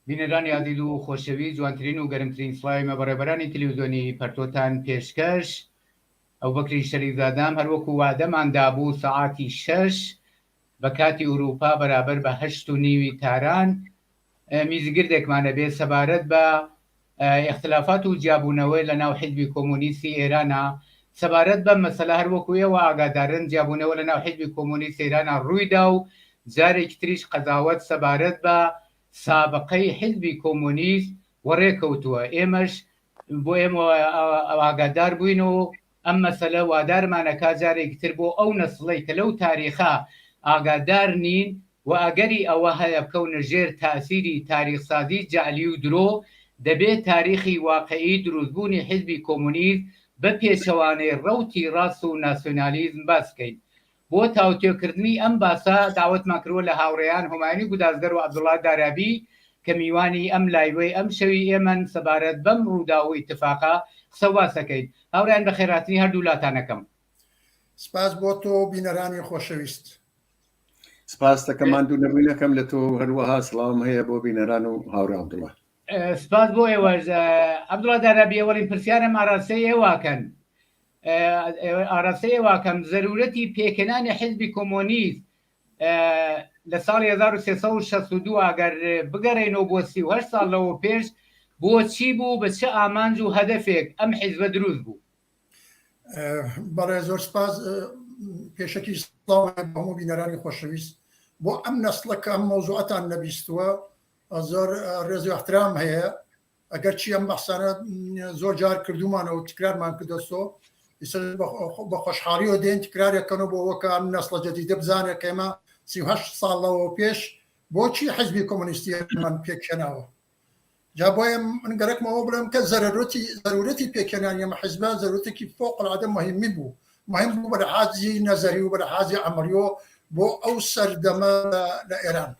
بینەرانی عزیز و خۆشەویست، جوانترین و گەرمترین سڵاوی مەبەڕێبەرانی تەلەڤیزیۆنی پەرتۆتان پێشکەش. ئەو بەکری شەریفزادام هەروەکو وعدەماندا بوو سەعاتی 6 بە کاتی ئوروپا بەرابەر بە 8:30 تاران میزگردێکمانە بێ سەبارەت بە اختلافات و جیابوونەوەی لە ناو حیزبی کۆمونیستی ئێرانە، سەبارەت بە مەسەلە هەروەکو ئێوە ئاگادارن جیابوونەوە لە ناو حیزبی کۆمونیستی ئێرانە ڕوویدا و جارێکی تریش قەزاوەت سەبارەت بە سابقەی حیزبی کۆمونیست وەڕێکەوتووە. ئێمەش بۆ ئێمە ئاگادار بووین و ئەم مەسەلە وادارمانەکە جارێکی تر بۆ ئەو نەسڵەی کە لەو تاریخە ئاگادار نین و ئەگەری ئەوە هەیە بکەونە ژێر تاسیری تاریخسازی جعلی و درۆ، دەبێت تاریخی واقعی دروستبوونی حیزبی کۆمونیست بە پێچەوانەی ڕەوتی ڕاست و ناسیۆنالیزم باسکەین. بۆ تاوتێکردنی ئەم باسە داوەتمان کردووە لە هاوڕێیان هومایونی گودازگەر و عەبدوڵڵا دارابی کە میوانی ئەم لایوەی ئەم شەوی ئێمەن سەبارەت بەم ڕوودا و ئیتفاقا قسە باسەکەین. هاوڕێیان بە خێراتنی هەردوو لاتانەکەم. سپاس بۆ تۆ بینەرانی خۆشەویست. سپاس دەکەمان دوو نەبوونەکەم لە تۆ هەروەها سڵاوم هەیە بۆ بینەران و هاوڕێ عەبدوڵڵا. سپاس بۆ ئێوەش. عەبدوڵڵا دارابی ئەوەڵین پرسیارم ئاراستەی ئێواکەن. ئاراستەی ئێواکەم زەرورەتی پێکەنانی حیزبی کۆمۆنیست لە ساڵی 1362 ئەگەر بگەڕێنەوە بۆ 38 ساڵ لەوە پێش بۆچی بوو، بە چه ئامانج و هەدەفێک ئەم حیزبە دروست بوو؟ بەڵێ زۆر سپاس. پێشەکی سڵاو بە هەموو بینەرانی خۆشەویست. بۆ ئەم نەسڵەکە ئەم مۆزوعەتان نەبیستووە زۆر ڕێز و احترام هەیە. ئەگەر چی ئەم بەحسانە زۆر جار کردومانەوە و تکرارمان کردەوە، بە خۆشحاڵیەوە دێن تکرارێکەکەنەوە بۆ وەکە ئەم نەسڵە جەدیدە بزانێت کە ئێمە 38 ساڵەوە پێش بۆچی حیزبی کۆمونیستیمان پێکهێناوە. جا بۆیە من گەرەکمەوە بڵێم کە زەرورەتی پێکهێنانی ئەمە حیزبە زەرورەتێکی فۆقڵعادە مهمی بوو. مهم بوو بە لەحاظی نەزەری و بە لەحاظی عەمەلیۆ بۆ ئەو سەردەمە لە ئێران.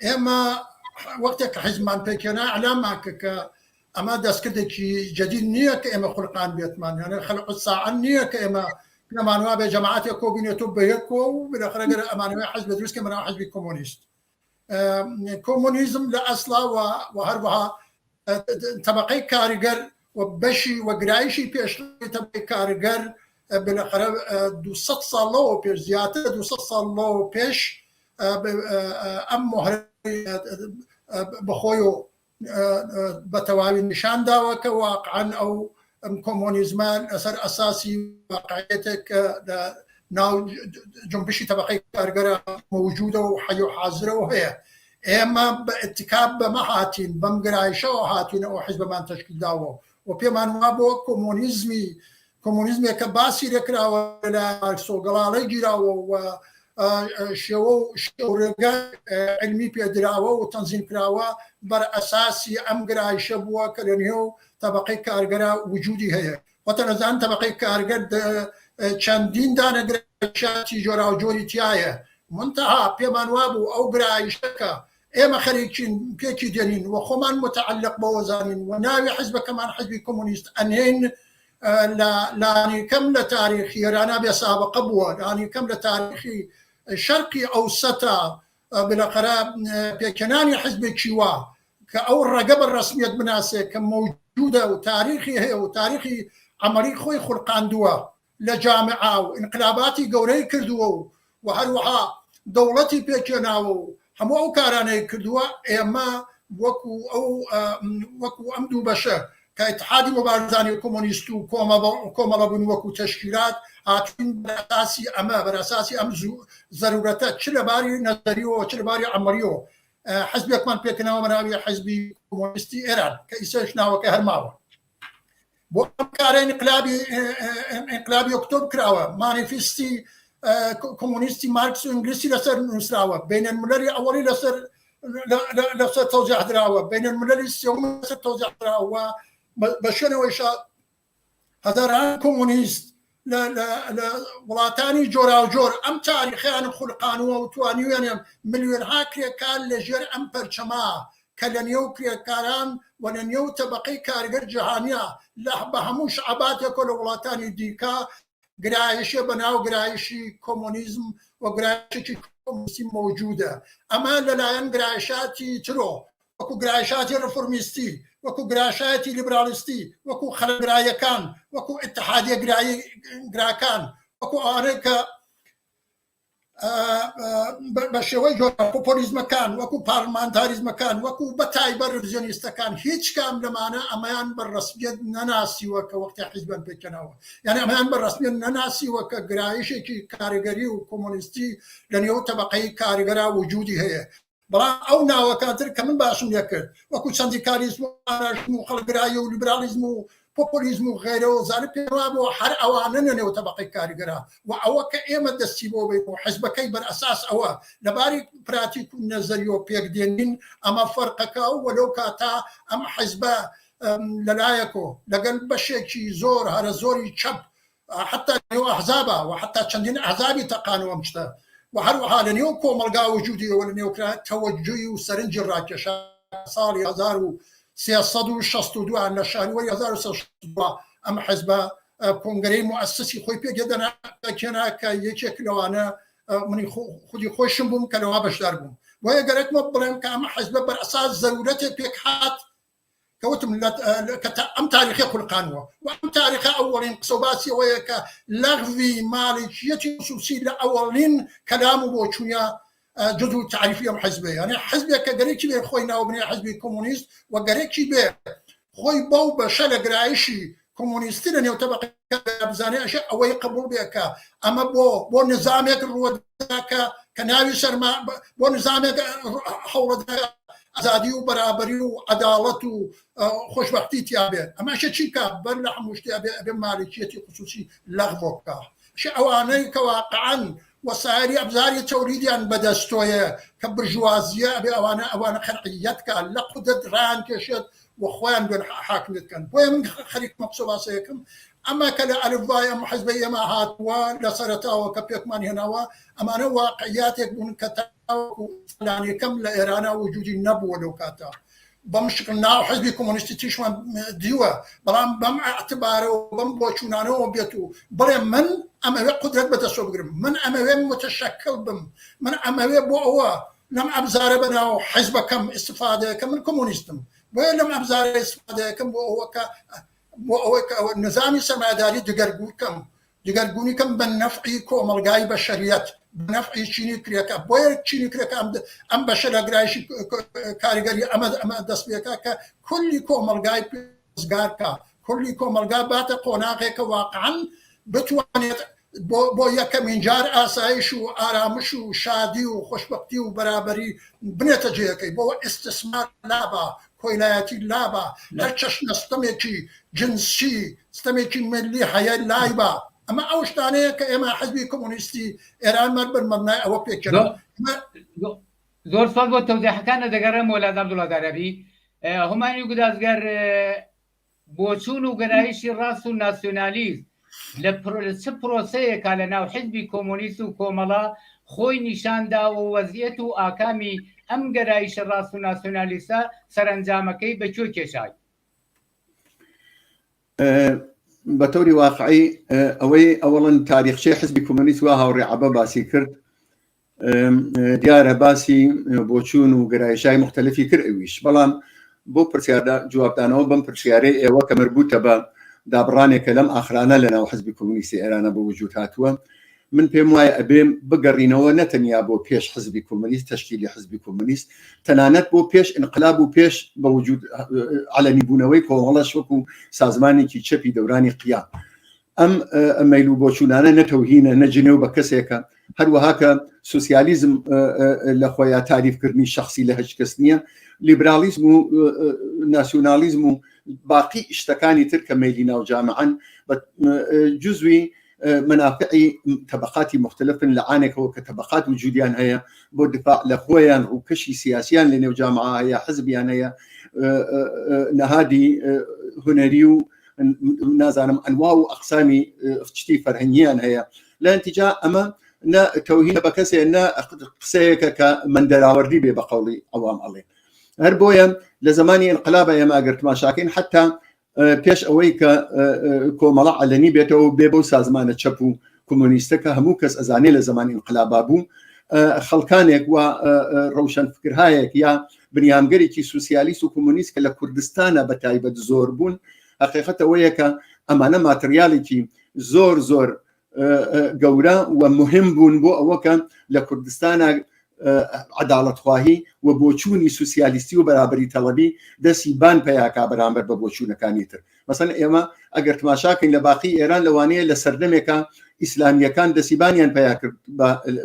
ئێمە وەختێک کە حیزبمان پێکهێنا ئەعلامان کە ئەمە دەستکردێکی جەدید نییە کە ئێمە خولقان بێتمان، یانە خەلق الساعە نییە کە ئێمە پێمانوا بێ جەماعەتێک کۆ بینێتەوە بەیەکەوە و بەخێرا گەر ئەمانەوەی حیزب دروست کە بەناو حیزبی کۆمونیست. کۆمونیزم لە ئەسڵا و هەروەها تەبەقەی کاریگەر و بەشی وەگرایشی پێشڵی تەبەقەی کارگەر بەخێرا 200 ساڵەوە پێش، زیاتر 200 ساڵەوە پێش ئەم مۆهرەی بەخۆی و بە تەواوی نیشان داوە کە واقعاً ئەو کۆمۆنیزمان لەسەر ئەساسی واقعیەتێک لە ناو جنبشی تەبەقەی کارگەرە موجودە و حەی و حازرەوە هەیە. ئێمە بە ئەتکاب بەمە هاتین، بەم گرایشەوە هاتین ئەو حیزبمان تەشکیل داوە و پێمان وا بۆ کۆمۆنیزمێکە باسی لێکراوە لە مارکسۆ گیراوە و شێوە و شێوڕێگە علمی پێدراوە و تەنزیم کراوە بەر ئەساسی ئەم گرایشە بووە کە لە نێو تەبەقەی کارگەرە وجودی هەیە. وەتە نەزان تەبەقەی کارگەر چەندین دانەگرایشاتی جۆرا و جۆری تایە، منتەها پێمان وابوو ئەو گرایشەکە ئێمە خەریکین پێکی دێنین و خۆمان متعلق بەوە زانین و ناوی حیزبەکەمان حیزبی کۆمونیست ئەنهێن لانیکەم لە تاریخی ئێرانە بێ سابقە بووە، لانیکەم لە تاریخی شەرقی ئەوسەتە بلەقەرا پێکهێنانی حیزبێکی وا کە ئەو ڕێگە بە ڕەسمیەت بناسێت کە موجودە و تاریخی هەیە و تاریخی عەمەلی خۆی خوڵقاندووە لە جامعا و ئینقلاباتی گەورەی کردووە و هەروەها دەوڵەتی پێکهێناوە و هەموو ئەو کارانەی کردووە. ئێمە وەکو ئەم دوو بەشە کە ئیتحادی مبارزانی کۆمۆنیست و کۆمەڵە بوون وەکو تەشکیلات هاتوین بەرئاساسی ئەمە، بەرئاساسی ئەم زەرورەتە چ لەباری نەزەریەوە چ لەباری عەمەلیەوە حیزبێکمان پێکهێناوە بەناوی حیزبی کۆمۆنیستی ئێران کە ئیساش ناوەکە هەرماوە. بۆ ئەم کارە ئینقلابی ئۆکتۆبر کراوە، مانیفێستی کۆمۆنیستی مارکس و ئینگلیسی لەسەر نووسراوە، بینەلملەلی ئەوەڵی لەسەر تەوزیع دراوە، بینەلملەلی سێوەم لەسەر تەوزیع دراوە. بە شوێنەوەیشە هەزاران کۆمۆنیست لە وڵاتانی جۆرا و جۆر ئەم تاریخیان خوڵقانووە و توانیویانیان ملیۆنها کرێکار لەژێر ئەم پەرچەما کە لە نێو کرێکاران و لە نێو تەبەقەی کارگەر جیهانیە بە هەموو شعباتێکۆ لە وڵاتانی دیکە گرایشە بەناو گرایشی کۆمۆنیزم و گرایشێکی کۆمۆنیستی موجودە. ئەمە لەلایەن گرایشاتی ترۆ وەکو گرایشاتی ڕفۆرمیستی وەکو گرایشایەتی لیبرالیستی وەکو خەلەگرایەکان وەکو ئیتحادیە گراکان وەکو ئەوانەی کە بە شێوەی پۆپۆلیزمەکان وەکو پارلمانتاریزمەکان وەکو بەتایبەت ڕڤیزیۆنیستەکان هیچ کام لەمانە ئەمەیان بەڕەسمیەت نەناسیوە کە وەختی حیزبیان پێکەنەوە یعنی ئەمەیان بەڕەسمیەت نەناسیوە کە گرایشێکی کاریگەری و کۆمۆنیستی لە نێو تەبەقەی کاریگەرا وجودی هەیە بەڵام ئەو ناوەکانتر کە من باشم لێ کرد وەکو سەندیکالیزم و ئانارشیزم و خەڵکگرایی و لیبرالیزم و پۆپۆلیزم و غیرەوە زانە پێوا بۆ هەر ئەوانە نەنێو تەبەقەی کاریگەرا و ئەوە کە ئێمە دەستی بۆ بێت و حیزبەکەی بەرئەساس ئەوە لەباری پراتیک و نەزەریۆ پێکدێنین ئەمە فەرقەکە و وەلەو کاتا ئەم حیزبە لەلایەکۆ لەگەڵ بەشێکی زۆر هەرە زۆری چەپ حتا نێو ئەحزابە و حتا چەندین ئەحزابی تەقانەوە ئەم شتە و هەروەها لە نێو کۆمەلگا وجودیەوە لە نێو تەوەجوی و سەرنجی ڕاکێشە ساڵی 1362 لە شانوەری 1962 ئەم حیزبە کۆنگرەی موسسی خۆی پێگەدەنا کە یەکێک لەوانە منی خودی خۆشم بووم کە لەوە بەشدار بووم وایە گەرەکمە بڵێم کە ئەمە حیزبە بەرئەساس زەرورەتێک پێک هات کەوتم ئەم تاریخی قورقانەوە و ئەم تاریخە ئەوەڵین قسە و باسی ئەوەیە کە لەغوی ماڵکیەتی خصوصی لە ئەوەڵین کەلام و بۆ چوونە جزء تعریفی ئەم حیزبە یعنی حیزبێک کە گەرێکی بێ خۆی ناوبنێ حیزبی کۆمۆنیست و گەرێکی بێ خۆی بەو بەشە لە گرایشی کۆمۆنیستی لە نێو تەبەقەکە بزانێ ئەشێ ئەوەی قبول بێکە ئەمە بۆ نظامێک ڕوەداکە کە ناوی سەرما بۆ نظامێک هەوڵەدا ئازادی و بەرابەری و عەداڵەت و خۆشبەختی تیا بێت ئەمەشە چیکە بەر لە هەموو شتێ ئەبێ مالکیەتی خصوصی لەغوە بکە ئەوانەی کە واقعاً وسایری ئەبزاری تەوریدیان بەدەستۆیە کە برژوازیە ئەبێ ئەوانە خەرقیەتکە لە قودرت ڕان کێشێت و خۆیان بێن حاکمیتکەن بۆیە من خەریکمە قسە باسەیەکەم ئەمە کە لە ئەلفبای ئەم حیزبە ئێمە هاتووە لە سەرەتاوە کە پێکمان هێناوە ئەمانە واقعیاتێک بوون کە تاوانەکەم لە ئێرانە وجودی نەبووە لەو کاتە بەم شکل ناو حیزبی کۆمۆنیستی تیشمان دیوە بەڵام بەم ئەعتبارە و بەم بۆچوونانەوە بێت و بڵێ من ئەمەوێ قودرت بەدەستۆ بگرم من ئەمەوێ متشەکل بم من ئەمەوێ بۆ ئەوە لەم ئەبزارە بەناو حیزبەکەم ئیستفادەیەکە من کۆمۆنیستم بۆیە لەم ئەبزارە ئیستفادەیەکەم بۆ ئەوەی کە نظامی سەرمایەداری دگەرگونیکەم بە نەفعی کۆمەلگای بەشەریەت بنفعی چینی کرێکە بۆیە چینی کرێکە ئەم بەشە لە گرایشی کاریگەری ئەمە دەست پێکە کە کولی کۆمەلگای پێزگارکە کولی کۆمەلگا باتە قۆناغێکە واقعاً بتوانێت بۆ یەکەمین جار ئاسایش و ئارامش و شادی و خۆشبەختی و بەرابەری بنێتە جێەکەی بۆ ئیستثمار لابە کۆیلایەتی لابە هەر چەشنە ستەمێکی جنسی ستەمێکی ملی هەیە لایبە ئەمە ئەو شتانەیە کە ئێمە حیزبی کۆمۆنیستی ئێران مەربەر مەبنای ئەوە پێکەن زۆر سوال بۆ تەوزیحەکانە دەگەڕێم وەلاد عەبدوڵڵادارەبی هەمانی گودازگەر بۆچوون و گەرایشی ڕاست و ناسیۆنالیزم لە چ پرۆسەیەکە لە ناو حیزبی کۆمۆنیست و کۆمەڵە خۆی نیشاندا و وەزعیەت و ئاکامی ئەم گەرایشە ڕاست و ناسیۆنالیستە سەرنجامەکەی بەکوێ کێشای بەتەوری واقعی ئەوەی ئەوڵەن تاریخچەی حزبی کۆمۆنیست وا هاوڕێعەبە باسی کرد دیارە باسی بۆچوون و گەرایشای مختلفی کرد ئەویش بەڵام بۆ پرسیاردا جوابدانەوە بەم پرسیارەی ئێوە کە مربوطە بە دابڕانێکە لەم ئاخرانە لەناو حزبی کۆمۆنیستی ئێرانە بۆ وجود هاتووە من پێم وایە ئەبێم بگەڕینەوە نەتەنیا بۆ پێش حزبی کۆمۆنیست تەشکیلی حزبی کۆمۆنیست تەنانەت بۆ پێش انقلاب و پێش بە وجود عەلەمی بوونەوەی کۆمەڵەش وەکو سازمانێکی چەپی دەورانی قیام ئەم مەیل و بۆچوونانە نەتەوهینە نەجنێ و بە کەسێکە هەروەها کە سوسیالیزم لە خۆیان تاریفکردنی شخصی لە هیچ کەس نییە لیبرالیزم و ناسیۆنالیزم و باقی شتەکانی تر کە مەیلی ناوجامعن جزوی منافعی طبقاتی مختلفن لعانێکەوە کە طبقات وجودیان هەیە بۆ دفاع لە خۆیان ڕووکەشی سیاسیان لە نێو جامعە هەیە حزبیان هەیە نەهادی هونەری و نازانم ئەنوا و ئەقسامی شتی فەرهەنگیان هەیە لە ئەنتیجا ئەمە نە تەوهینە بە کەسێ نە قسەیەکە کە من دەراوەردی بێ بە قەوڵی ئەوام ئەڵێ هەر بۆیە لە زمانی انقلابە ئێمە ئەگەر تماشاکەین حتا پێش ئەوەی کە کۆمەڵە عەلەنی بێتەوە بێ بەو سازمانە چەپ و کۆمۆنیستەکە هەموو کەس ئەزانێ لە زمانی انقلابا بوو خەڵکانێک و ڕەوشەن فکرهایەک یا بنیامگەرێکی سوسیالیست و کۆمونیست کە لە کوردستانە بە تایبەت زۆر بوون حقیقەتەوەیە کە ئەمانە ماتریالێکی زۆر زۆر گەورە و مهم بوون بۆ ئەوەکە لە کوردستانە عداڵەتخواهی و بۆچوونی سوسیالیستی و بەرابەری تەڵەبی دەستی بان پێیاکا بەرامبەر بە بۆچوونەکانی تر. مەسەڵەن ئێمە ئەگەر تماشاکەین لە باقی ئێران لەوانەیە لە سەردەمێکە ئیسلامیەکان دەسیبانیان پیا کرد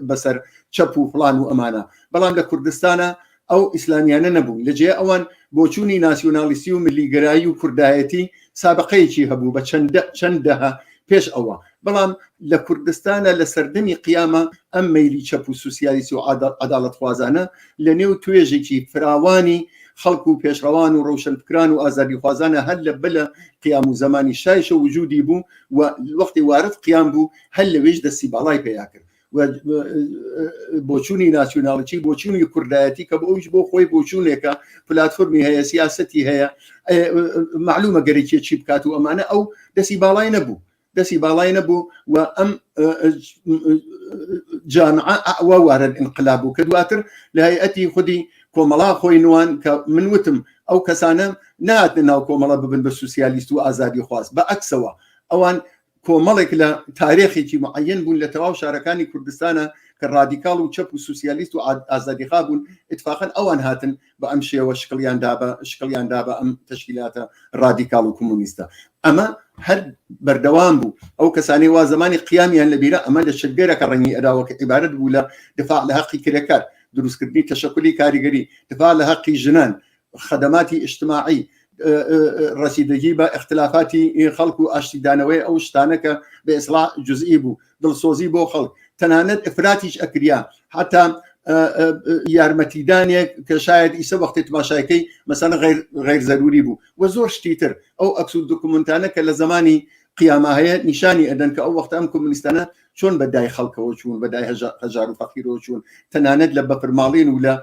بەسەر چەپ و فڵان و ئەمانە، بەڵام لە کوردستانە ئەو ئیسلامیانە نەبوو. لەجێ ئەوان بۆچوونی ناسیۆنالیستی و ملیگەرایی و کوردایەتی سابقەیەکی هەبوو بە چەند دەها پێش ئەوە، بەڵام لە کوردستانە لە سەردەمی قیامە ئەم مەیلی چەپ و سوسیالیستی و عداڵەتخوازانە لە نێو توێژێکی فراوانی خەڵک و پێشڕەوان و ڕەوشنفکران و ئازادی خوازانە هەر لە بلە قیام و زمانی شایشە وجودی بوو و وەختی وارد قیام بوو هەر لەوێش دەستی باڵای پێیا کرد بۆچوونی ناسیۆناڵیتی بۆچوونی کوردایەتی کە بۆ ئەوش بۆ خۆی بۆچوونێکە پلاتفۆرمی هەیە سیاسەتی هەیە معلومە گەرەکی چی بکات و ئەمانە ئەو دەستی باڵای نەبوو و ئەم جامعە ئەوە وارد انقلاب بوو کە دواتر لە هەیئەتی خودی کۆمەڵا خۆی نوان کە من وتم ئەو کەسانە نهاتنە ناو کۆمەڵە ببن بە سوسیالیست و ئازادی خواست، بە ئەکسەوە ئەوان کۆمەڵێک لە تاریخێکی معەن بوون لە تەواو شارەکانی کوردستانە کە ڕادیکاڵ و چەپ و سوسیالیست و ئازادیخوا بوون، اتفاقا ئەوان هاتن بە ئەم شێوە شکڵیاندا بە ئەم تەشکیلاتە ڕادیکاڵ و کۆمونیستە. ئەمە هەر بەردەوام بوو. ئەو کەسانی وا زمانی قیامیان لەبیرە ئەمە لە شتگەرەکە ڕەنگی ئەداوە کە عیبارەت بوو لە دفاع لە حەقی کرێکار، دروستکردنی تەشەکولی کاریگەری، دفاع لە حەقی ژنان، خەدەماتی ئیجتماعی، ڕەسیدەگی بە اختلافاتی خەڵک و ئاشتیدانەوەی ئەو شتانەکە بە ئیسلاح جزئی بوو، دڵسۆزی بۆ خەڵک، تەنانەت ئفراتیش ئەکریا حتا یارمەتیدانێک کە شاید ئیسە وەختی تماشایەکەی مەسەلەن غیر زەروری بوو و زۆر شتی تر. ئەو ئەکس و دۆکومنتانە کە لە زمانی قیامە هەیە نیشانی ئەدەن کە ئەو وەختە ئەم کۆمونیستانە چۆن بەدای خەڵکەوە چوون، بەدای هەژار و فەقیرەوە چوون، تەنانەت لە بەفرماڵین و لە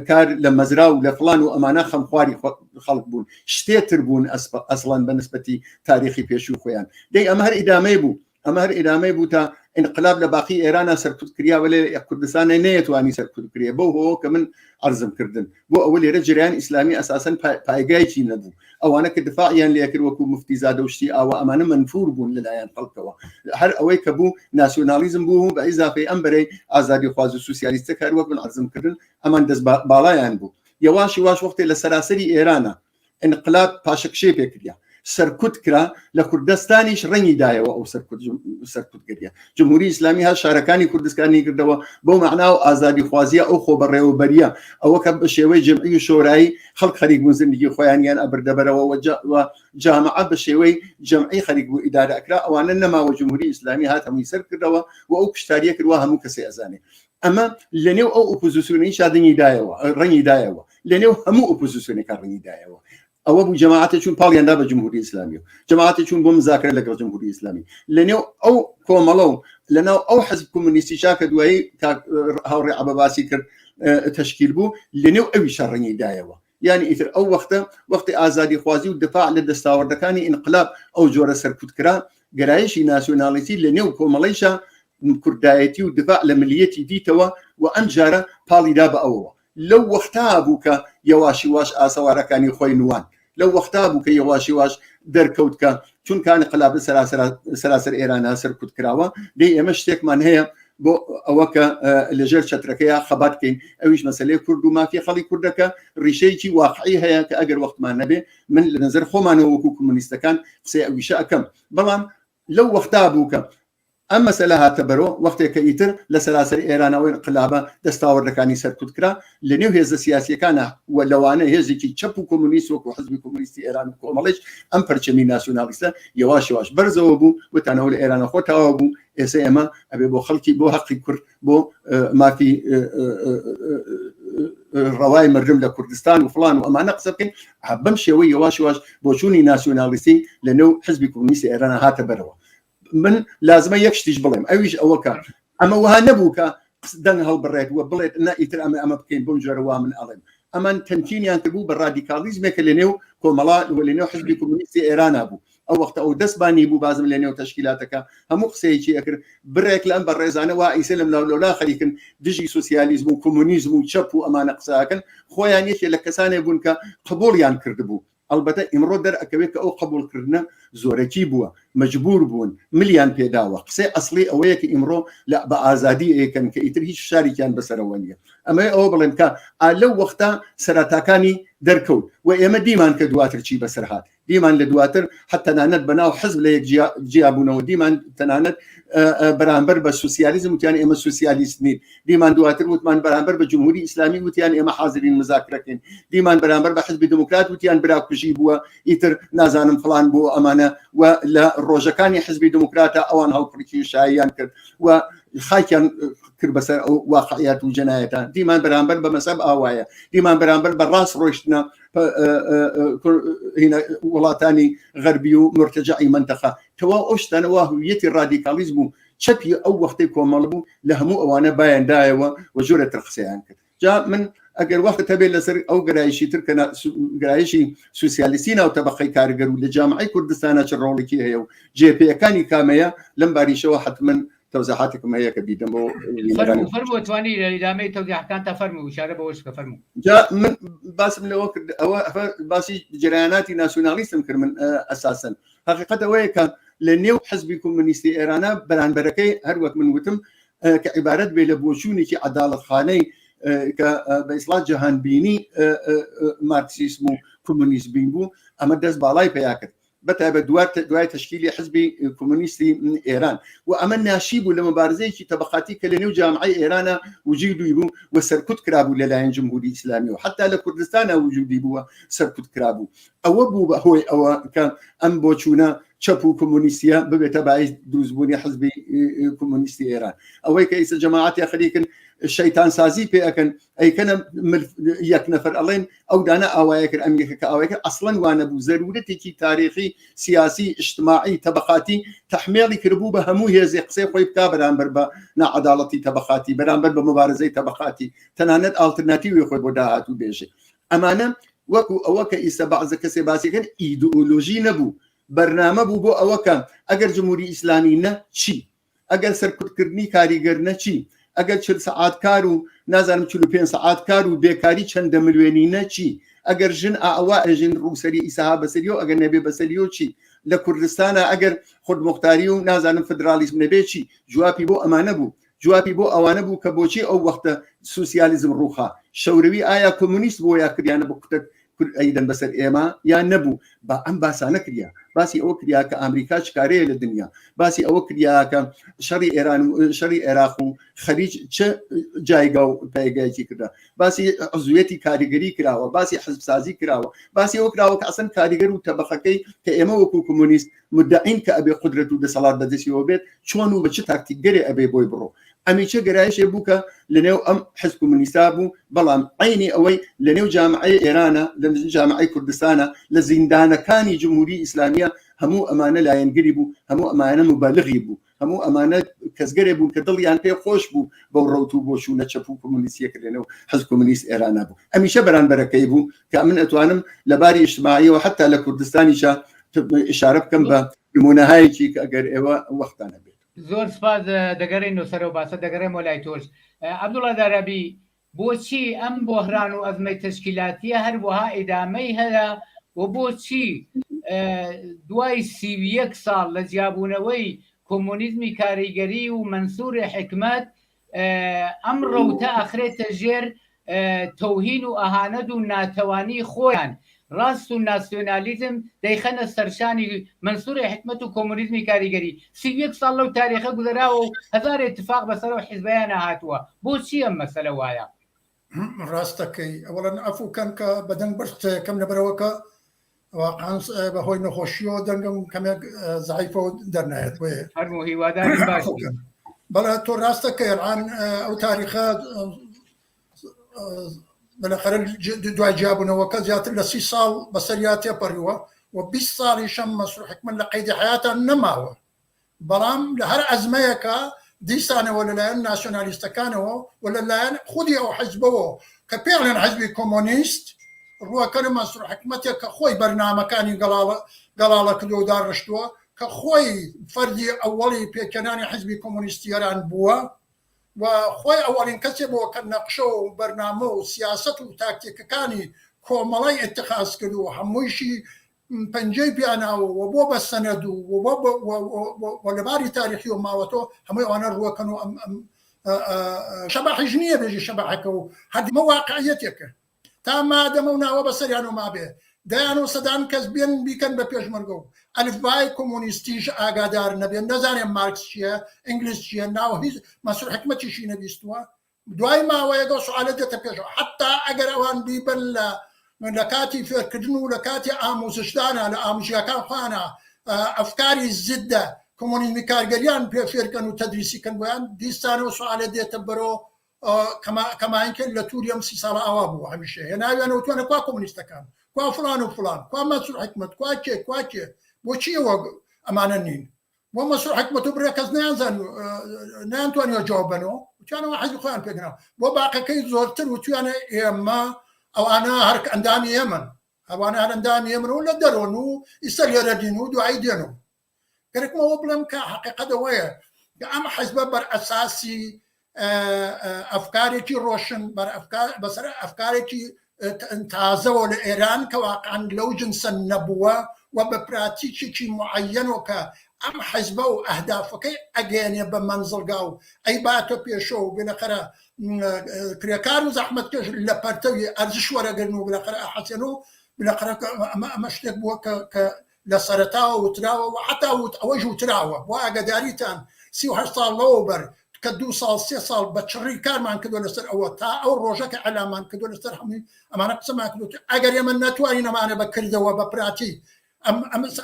کار لە مەزرا و لە فڵان و ئەمانە خەمخواری خەڵک بوون، شتێتر بوون ئەسڵەن بە نسبەتی تاریخی پێشوو خۆیان. دەی ئەمە هەر ئیدامەی بوو تا انقلاب لە باقی ئێرانە سەرکوتکریا وەلێ کوردستانە نەیەتوانی سەرکوتکرێ بۆ هۆ کە من عرضم کردن بۆ ئەوە لێرە جریان ئیسلامی ئەساسەن پایگایکی نەبوو. ئەوانە کە دفاعیان لێکرد وەکو مفتی زادە و شتی ئاوە ئەمانە منفور بوون لەلایەن خەڵکەوە، هەر ئەوەی کە بوو ناسیۆنالیزم بوو بە ئیزافەی ئەم بەرەی ئازادی خواز و سوسیالیستە کار وەک من عرضم کردن ئەمان دەست باڵایان بوو. یەواشی واش وەختێ لە سەراسەری ئێرانە انقلاب پاشەکشێ پێکریا، سەرکوت کرا لە کوردستانیش ڕەنگی دایەوە ئەو سەرکوتگەریە. جمهوری ئیسلامی ها شارەکانی کوردستانی کردەوە بۆ مەعنا و ئازادی خوازیە ئەو خۆ بەڕێوەبەریە ئەوە کە بە شێوەی جەمعی و شۆرایی خەڵک خەریک بوون زندگی خۆیانیان ئەبردەبەرەوە و جامعە بە شێوەی جەمعی خەریک بوو ئیدارە ئەکرا. ئەوانە نەماوە جمهوری ئیسلامی هات هەمووی سەر کردەوە و ئەو کشتاریە کردوە هەموو کەسێ ئەزانێ. ئەمە لە نێو ئەو ئۆپۆزیسیۆنی شادنی دایەوە ڕەنگی دایەوە، لە نێو هەموو ئۆپۆزیسیۆنێکە ڕەنگی دایەوە. ئەوە بوو جەماعەتە چوون پاڵیاندا بە جمهوری ئیسلامی و جەماعەتی چوون بۆ مزاکرە لەگەڵ جمهوری ئیسلامی. لە نێو ئەو کۆمەڵە و لە ناو ئەو حەزب کۆمونیستیشا کە دوایی هاوڕێ عەبەباسی کرد تەشکیل بوو، لە نێو ئەویش ڕەنگی دایەوە. یعنی ئیتر ئەو وەختی ئازادی خوازی و دفاع لە دەستاوەردەکانی انقلاب ئەو جۆرە سەرکوتکرا گەرایشی ناسیۆنالیستی لە نێو کۆمەڵەیشە کوردایەتی و دفاع لە ملیەتی دیتەوە و ئەم جارە پاڵیدا بە ئەوەوە. لەو وەختا بوو کە یەواشی واش ئاسەوارەکانی خۆی نوان، لەو وەختا بوو کە یەواشی واش دەرکەوت کە چونکە انقلاب سەراسەر ئێرانە سەرکوت کراوە. دەی ئێمە شتێکمان هەیە بۆ ئەوە کە لەژێر چەترەکەیە خەبات بکەین. ئەویش مەسەلەی کورد و مافی خەڵی کوردەکە ڕیشەیەکی واقعی هەیە کە ئەگەر وەختمان نەبێ من لە نەزەر خۆمانەوە وەکو کۆمونیستەکان قسەی ئەویشە ئەکەم. بەڵام لەو وەختا بوو کە ئەم مەسەلە هاتە بەرەوە وەختێکە ئیتر لە سەراسەری ئێرانەوەی انقلابە دەستاوەردەکانی سەرکوت کرا لە نێو هێزە سیاسیەکانە و لەوانە هێزێکی چەپ و کۆمونیست وەکو حزبی کۆمونیستی ئێران و کۆمەڵێک ئەم پەرچەمی ناسیۆنالیستە یەواش بەرزەوە بوو وتانەوە لە ئێرانە خۆتەوە بوو. ئێستا ئێمە ئەبێ بۆ خەڵکی بۆ حەقی کورد بۆ مافی ڕەوای مردم لە کوردستان و فڵان و ئەمانە قسە بکەین. بەم شێوەی یەواش بۆچوونی ناسیۆنالیستی لە نێو حزبی کۆمونیستی ئێرانە هاتە بەرەوە. من لازمە یەک شتیش بڵێم، ئەویش ئەوەکە ئەمە وها نەبوو کە دەنگ هەڵبڕێت وە بڵێت ئیتر ئەمە بکەین بۆم جۆرەوا من ئەڵێم. ئەمان تەمکینیان کردبوو بە ڕادیکالیزمێکە لە نێو کۆمەڵا و لە نێو حزبی کۆمونیستی ئێرانە بوو. ئەو وەختە ئەو دەستبانی بوو بازم لە نێو تەشکیلاتەکە هەموو قسەیەکی ئەکرد بڕێک لەم بە ڕێزانە وا ئیسە لەم لەولا خەریکن دژی سوسیالیزم و کۆمونیزم و چەپ و ئەمانە قساکەن خۆیان یەکێ لە کەسانێ بوون کە قبوڵیان کردبوو البته ئیمڕۆ دەرئەکەوێت کە ئەو قبولکردنە زۆرەکی بووە مەجبور بوون ملیان پێداوە قسەی ئەسڵی ئەوەیە کە ئیمڕۆ بە ئازادی ئەیکەن کە ئیتر هیچ شاریکیان بەسەرەوە نیە ئەمە ئەوە بڵێن کە لەو وەختە سەرەتاکانی دەرکەوت و ئێمە دیمان کە دواتر چی بەسەر هات دیمان لە دواتر حتی تەنانەت بەناو حزب لە یەک جیابوونەوە دیمان تەنانەت بەرامبەر بە سوسیالیزم وتیان ئێمە سوسیالیست نین دیمان دواتر وتمان بەرامبەر بە جمهوری ئیسلامی وتیان ئێمە حاضرین مزاکرەکەین دیمان بەرامبەر بە حزبی دموکرات وتیان براکوژی بووە ئیتر نازانم فڵان بۆ ئەمانە و لە ڕۆژەکانی حزبی دموکراتە ئەوان هەڵقڕکی شاییان کرد و خاکیان کرد بەسەر ئەو واقعیات و جەنایەتان دیمان بەرامبەر بە مەسەب ئاوایە دیمان بەرامبەر بە ڕاست ڕۆیشتنە وڵاتانی غەربی و مرتجعی منتەقە کەوا ئەو شتانەوە هویەتی ڕادیکالیزم و چەپی ئەو وەختەی کۆمەڵ بوو لە هەموو ئەوانە بایەندایەوە و جۆرەتر قسەیان کرد جا من ئەگەر وەخت هەبێت لەسەر ئەو گرایشی تر کە گرایشی سوسیالیستی ناو تەبەقەی کارگەر و لە جامعەی کوردستانە چ ڕۆڵێکی هەیە و جێپێیەکانی کامەیە لەم باریشەوە حتمما تەوزیحاتێکم هەیە کە بیدەم بۆ فەرمووتوانی لە ئیدامەی تەوزیحەکان تا فەرموو ئیشارە بەوەش کە فەرموو جا من باسم لەوە کرد ئەوە باسی جریاناتی ناسیۆنالیستم کرد من ئەساسەن حقیقەت ئەوەیە کە لە نێو حزبی کۆمونیستی ئێرانە بەرانبەرەکەی هەروەک من وتم کە عیبارەت بێ لە بۆچوونێکی عەداڵەتخانەی کە بە ئیسڵات جەهانبینی مارکسیسم و کۆمونیسم بین بوو ئەمە دەست باڵای پێیا کرد بەتایبەت دوای تشکیلی حزبی کۆمونیستی ئێران و ئەمە ناشی بوو لە مەبارزەیەکی تەبەقاتی کە لە نێو جامعەی ئێرانە وجودی بوو و سەرکوت کرابوو لەلایەن جمهوری ئیسلامی و حتا لە کوردستانە وجودی بووە سەرکوت کرابوو ئەوە بوو بە هۆی ئەوە کە ئەم بۆچوونە چەپ و کۆمونیستیە ببێتە باعث دروستبوونی حزبی کۆمونیستی ئێران ئەوەی کە ئیسە جەماعەتی خەریکن شەیتان سازی پێ ئەکەن ئەیکەنە یەک نەفەر ئەڵێن ئەو دانە ئاوایە کرد ئەم یەکە ئاوایەکە ئەسڵەن وانە بوو زەرورەتێکی تاریخی سیاسی اجتماعی تەبەقاتی تەحمیلی کردبوو بە هەموو هێزی قسەی خۆی بکا بەرامبەر بە نەعەداڵەتی تەبەقاتی بەرامبەر بە مبارزەی تەبەقاتی تەنانەت ئالترناتیوی خۆی بۆ داهاتوو بێژێ ئەمانە وەکو ئەوە کە ئیسە بەعزە کەسێ باسیکەن ئیدئۆلۆژی نەبوو بەرنامە بوو بۆ ئەوەکە ئەگەر جمهوری ئیسلامی نە چی ئەگەر سەرکوتکردنی کاریگەر نە چی ئەگەر 40 سەعات کار و نازانم 45 سەعات کار و بێکاری چەندە ملیۆنی نە چی ئەگەر ژن ئاوا ئەژین ڕووسەری ئیساها بەسەریۆ ئەگەر نەبێ بەسەریۆ چی لە کوردستانە ئەگەر خودمختاری و نازانم فدرالیسم نەبێ چی جوابی بۆ ئەمانە بوو جوابی بۆ ئەوانە بوو کە بۆچی ئەو وەختە سوسیالیزم ڕووخا شەوروی ئایا کۆمونیست بۆ یا کردیانە بۆ قوتە ئەیدەن بەسەر ئێمە یان نەبوو بە ئەم باسانە کردیا باسی ئەوە کریا کە ئەمریکا چکارەیە لە دنیا باسی ئەوە کریا کە شەڕی ئێران و شەڕی عێراق و خەلیج چه جایگا و پایگایکی کردا باسی عزوێتی کاریگەری کراوە باسی حزبسازی کراوە باسی ئەوە کراوە کە ئەسەن کاریگەر و تەبەقەکەی کە ئێمە وەکو کۆمونیست مدعین کە ئەبێ قودرەت و دەسەڵات بەدەستیەوە بێت چۆن و بە چ تاکتیکگەرێ ئەبێ بۆی بڕۆ ئەمیچە گەرایشێ بوو کە لەنێو ئەم حزب کۆمونیستا بوو بەڵام عینی ئەوەی لەنێو جامعەی ئێرانە لە جامعەی کوردستانە لە زیندانەکانی جمهوری ئیسلامیە هەموو ئەمانە لایەنگری بوو هەموو ئەمانە مبالغی بوو هەموو ئەمانە کەسگەرێ بوون کە دڵیان پێ خۆش بوو بەو ڕەوت و بۆچوونە چەپ و کۆمونیستیەکە لەنێو حزب کۆمونیست ئێرانە بوو ئەمیشە بەرانبەرەکەی بوو کە من ئەتوانم لەباری ئیجتماعیەوە حتا لە کوردستانیشە ئشارە بکەم بە نمونەهایەکی کە ئەگەر ئێوە وەختانە بێت زۆر سپاس دەگەڕین و سەر و باسە دەگەڕێم وەلای تۆش عەبدوڵڵا دارابی بۆچی ئەم بۆهران و ئەزمەی تشکیلاتیە هەروەها ئیدامەی هەیە و بۆچی دوای 31 ساڵ لە جیابوونەوەی کۆمونیزمی کاریگەری و منسووری حکمت ئەم ڕەوتە ئەخرێتە ژێر تەوهین و ئەهانەت و ناتەوانی خۆیان ڕاست و ناسیۆنالیزم دەیخەنە سەرشانی منسووری حکمت و کۆمونیزمی کاریگەری 31 ساڵ لەو تاریخە گوزەراوە و هەزار اتفاق بەسەرەوە حیزبیانە هاتووە بۆچی ئەم مەسەلە وایە ڕاستەکەی ئەوڵەن ئەفوکەن کە بەدەنگ بەرت کەم لەبەرەوەکە بەهۆی نەخۆشیەوە دەنگم کەمێک زعیفە دەرنایەت هەرموو هیواداری باش بەڵێ تۆ ڕاستەکەی ئەڵان ئەو تاریخە بالاخره دوای جیابوونەوەکە زیاتر لە 30 ساڵ بەسەریا تێپەڕیوە و 20 ساڵی شەم مەسروح حکمت لە قەیدی حیاتان نەماوە بەڵام لە هەر ئەزمەیەکە دیسانەوە لەلایەن ناسیۆنالیستەکانەوە و لەلایەن خودی ئەو حزبەوە کە پێڵێن حزبی کۆمۆنیست ڕووەکەن مەسروح حکمتێک کە خۆی بەرنامەکانی گەڵاڵە کردو و داڕشتووە کە خۆی فەردی ئەوەڵی پێکەنانی حزبی کۆمۆنیستی ئێران بووە و خۆی ئەوەڵین کەسێ بۆ کە نەقشە و بەرنامە و سیاست و تاکتیکەکانی کۆمەڵی اتخاذ کرد و هەموویشی پەنجەی پیاناوە و بۆ بە سەنەد و لەباری تاریخی و ماوەتۆ هەمووی ئەوانە ڕوەکەن و شەباحیش نییە بێژی شەباحەکە و هەردمە واقعیەتێکە تا مادەمە و ناوە بەسەریان و مابێ دەیان و سەدان کەس بێن بیکەن بە پێشمەرگە و ئەلفبای کۆمۆنیستیش ئاگادار نەبێن نەزانێن مارکس چییە ئینگلیس چییە ناو هیچ مەسوول حکمەتیشی نەبیستووە دوای ماوەیەگە سوالە دێتە پێشەوە حتا ئەگەر ئەوان بیبن لە کاتی فێرکردن و لە کاتی ئامۆزشدانە لە ئامژیەکان خوانە ئەفکاری زدە کۆمۆنیزمی کارگەریان پێ فێرکەن و تەدریسیکەن بۆیان دیستانەوە سوالە دێتە بەرەوە کەماینکە لە تووری ئەم 30 ساڵە ئاوا بوو هەمیشە هێناویانەوە توانە کوا کۆمۆنیستەکان کوا فلان و فلان کوا مەسوول حکمت کوا کێ بۆچی ئەوە ئەمانە نین بۆ مەسوول حکمت و برێ کەس نەیانتوانیوە جواب بنەوە وتیانەوە حەزی خۆیان پێگرنەوە بۆ باقەکەی زۆرتر وتیانە ئێمە ئەوانە هەر ئەندامی ئێمن ئەوانە هەر ئەندامی ئێمن و لە دەرۆن و ئیستا لێرە دین و دوایی دێنەوە گەرەکمەوە بڵێم کە حەقیقەتەوەیە کە ئەم حەزبە بەر ئەساسی ئەفکارێکی ڕۆشن بەسەر ئەفکارێکی تازەوە لە ئێران کە واقعاً لەو جنسە نەبووە و بە پراتیکێکی معەنەوە کە ئەم حەزبە و ئەهدافەکەی ئەگەێنێ بە مەنزڵگا و ئەی باتە پێشەوە و بێنەقەرە کرێکار و زەحمەتکەش لە پەرتەوی ئەرزش وەرەگرن و بێنەقەرە ئەحەسێن و بێنەقەرە ئەمە شتێک بووە کە لە سەرەتاوە وتراوە و حتا ئەوەش وتراوە بۆ ئاگاداریتان 38 ساڵ لەوە بەر کە 2 ساڵ 3 ساڵ بە چڕی کارمان کردووە لەسەر ئەوە تا ئەو ڕۆژەکە ئەلامان کردووە لەسەر هەمووی ئەمانە قسەمان کردووە ئەگەر ئێمە نەتوانین ئەمانە بەکردەوە بە پراتی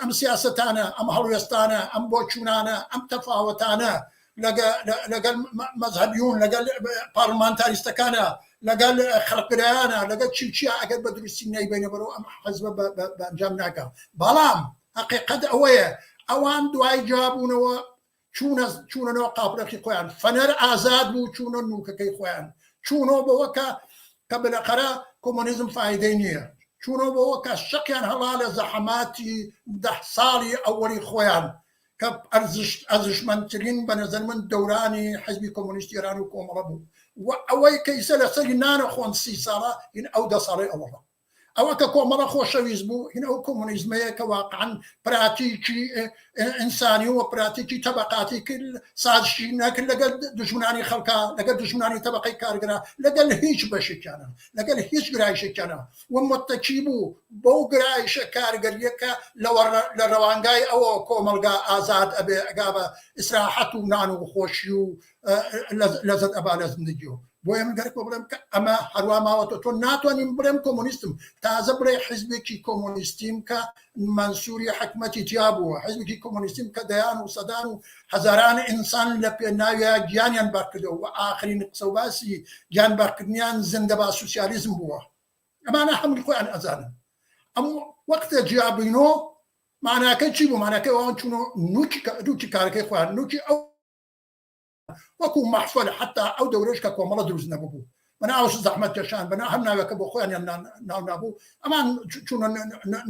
ئەم سیاسەتانە ئەم هەڵوێستانە ئەم بۆچوونانە ئەم تەفاوەتانە لەگەڵ مەذهبیون لەگەڵ پارلمانتاریستەکانە لەگەڵ خەڵکرایانە لەگەڵ چیە ئەگەر بە درستی نەیبێنە بەرەوە ئەم حەزبە بە ئەنجام ناکە بەڵام حقیقەت ئەوەیە ئەوان دوای جواببوونەوە چوونەوە قاپرەخی خۆیان فەنەر ئازاد بوو چوونە نوکەکەی خۆیان چوونەوە بەوە کە بەلەقەرە کۆمۆنیزم فایدەی نییە چوونەوە بەوە کە شەقیان هەڵا لە زەحەماتی 10 ساڵی ئەوەڵی خۆیان کە ئەرزشمەندترین بە نەزەر من دەورانی حەزبی کۆمۆنیستی ئێران و کۆمەڵە بوو و ئەوەی کە ئیسە لەسەری نانە خۆن 30 ساڵە هین ئەو 10 ساڵی ئەوەڵە ئەوە کە کۆمەڵە خۆشەویست بوو هین ئەو کۆمۆنیزمەیە کە واقعاً پراتیکی ئینسانی و پراتیکی تەبەقاتی کرد سازشی نەکرد لەگەڵ دژمنانی خەڵکا لەگەڵ دژمنانی تەبەقەی کارگرا لەگەڵ هیچ بەشێکیانە لەگەڵ هیچ گرایشێکیانە و متەکی بوو بەو گرایشە کارگەریەکە لە ڕەوانگای ئەوە کۆمەلگا ئازاد ئەبێ ئەگا بە ئیسراحەت و نان و خۆشی و لەزەت ئەبا لە زندگیەوە بۆیە من گەرەک بڵێم کە ئەمە هەروە ماوەتە تۆ ناتوانین بڵێم کۆمۆنیستم تازە بڵێ حیزبێکی کۆمۆنیستیم کە منسووری حکومەتی تیا بووە حیزبێکی کۆمۆنیستیم کە دەیان و سەدان و هەزاران ئینسان لە پێناویە گیانیان بەرکردەوە و ئاخرین قسە و باسی گیان بەرکردنیان زیندە با سوسیالیزم بووە ئەمانە هەمووی خۆیان ئەزانن ئەم وەختە جیابینۆ معناکەی چی بوو معناکەی ئەوان چوونە نوکی کارەکەی خۆیان نوکی ئەو وەکو مەحفەل حتا ئەو دەورەش کە کۆمەڵە دروست نەبوو بەنا ئەوش زەحمەت کەشان بەنا هەم ناوەکە بۆ خۆیان ناو نابوو ئەمان چوونە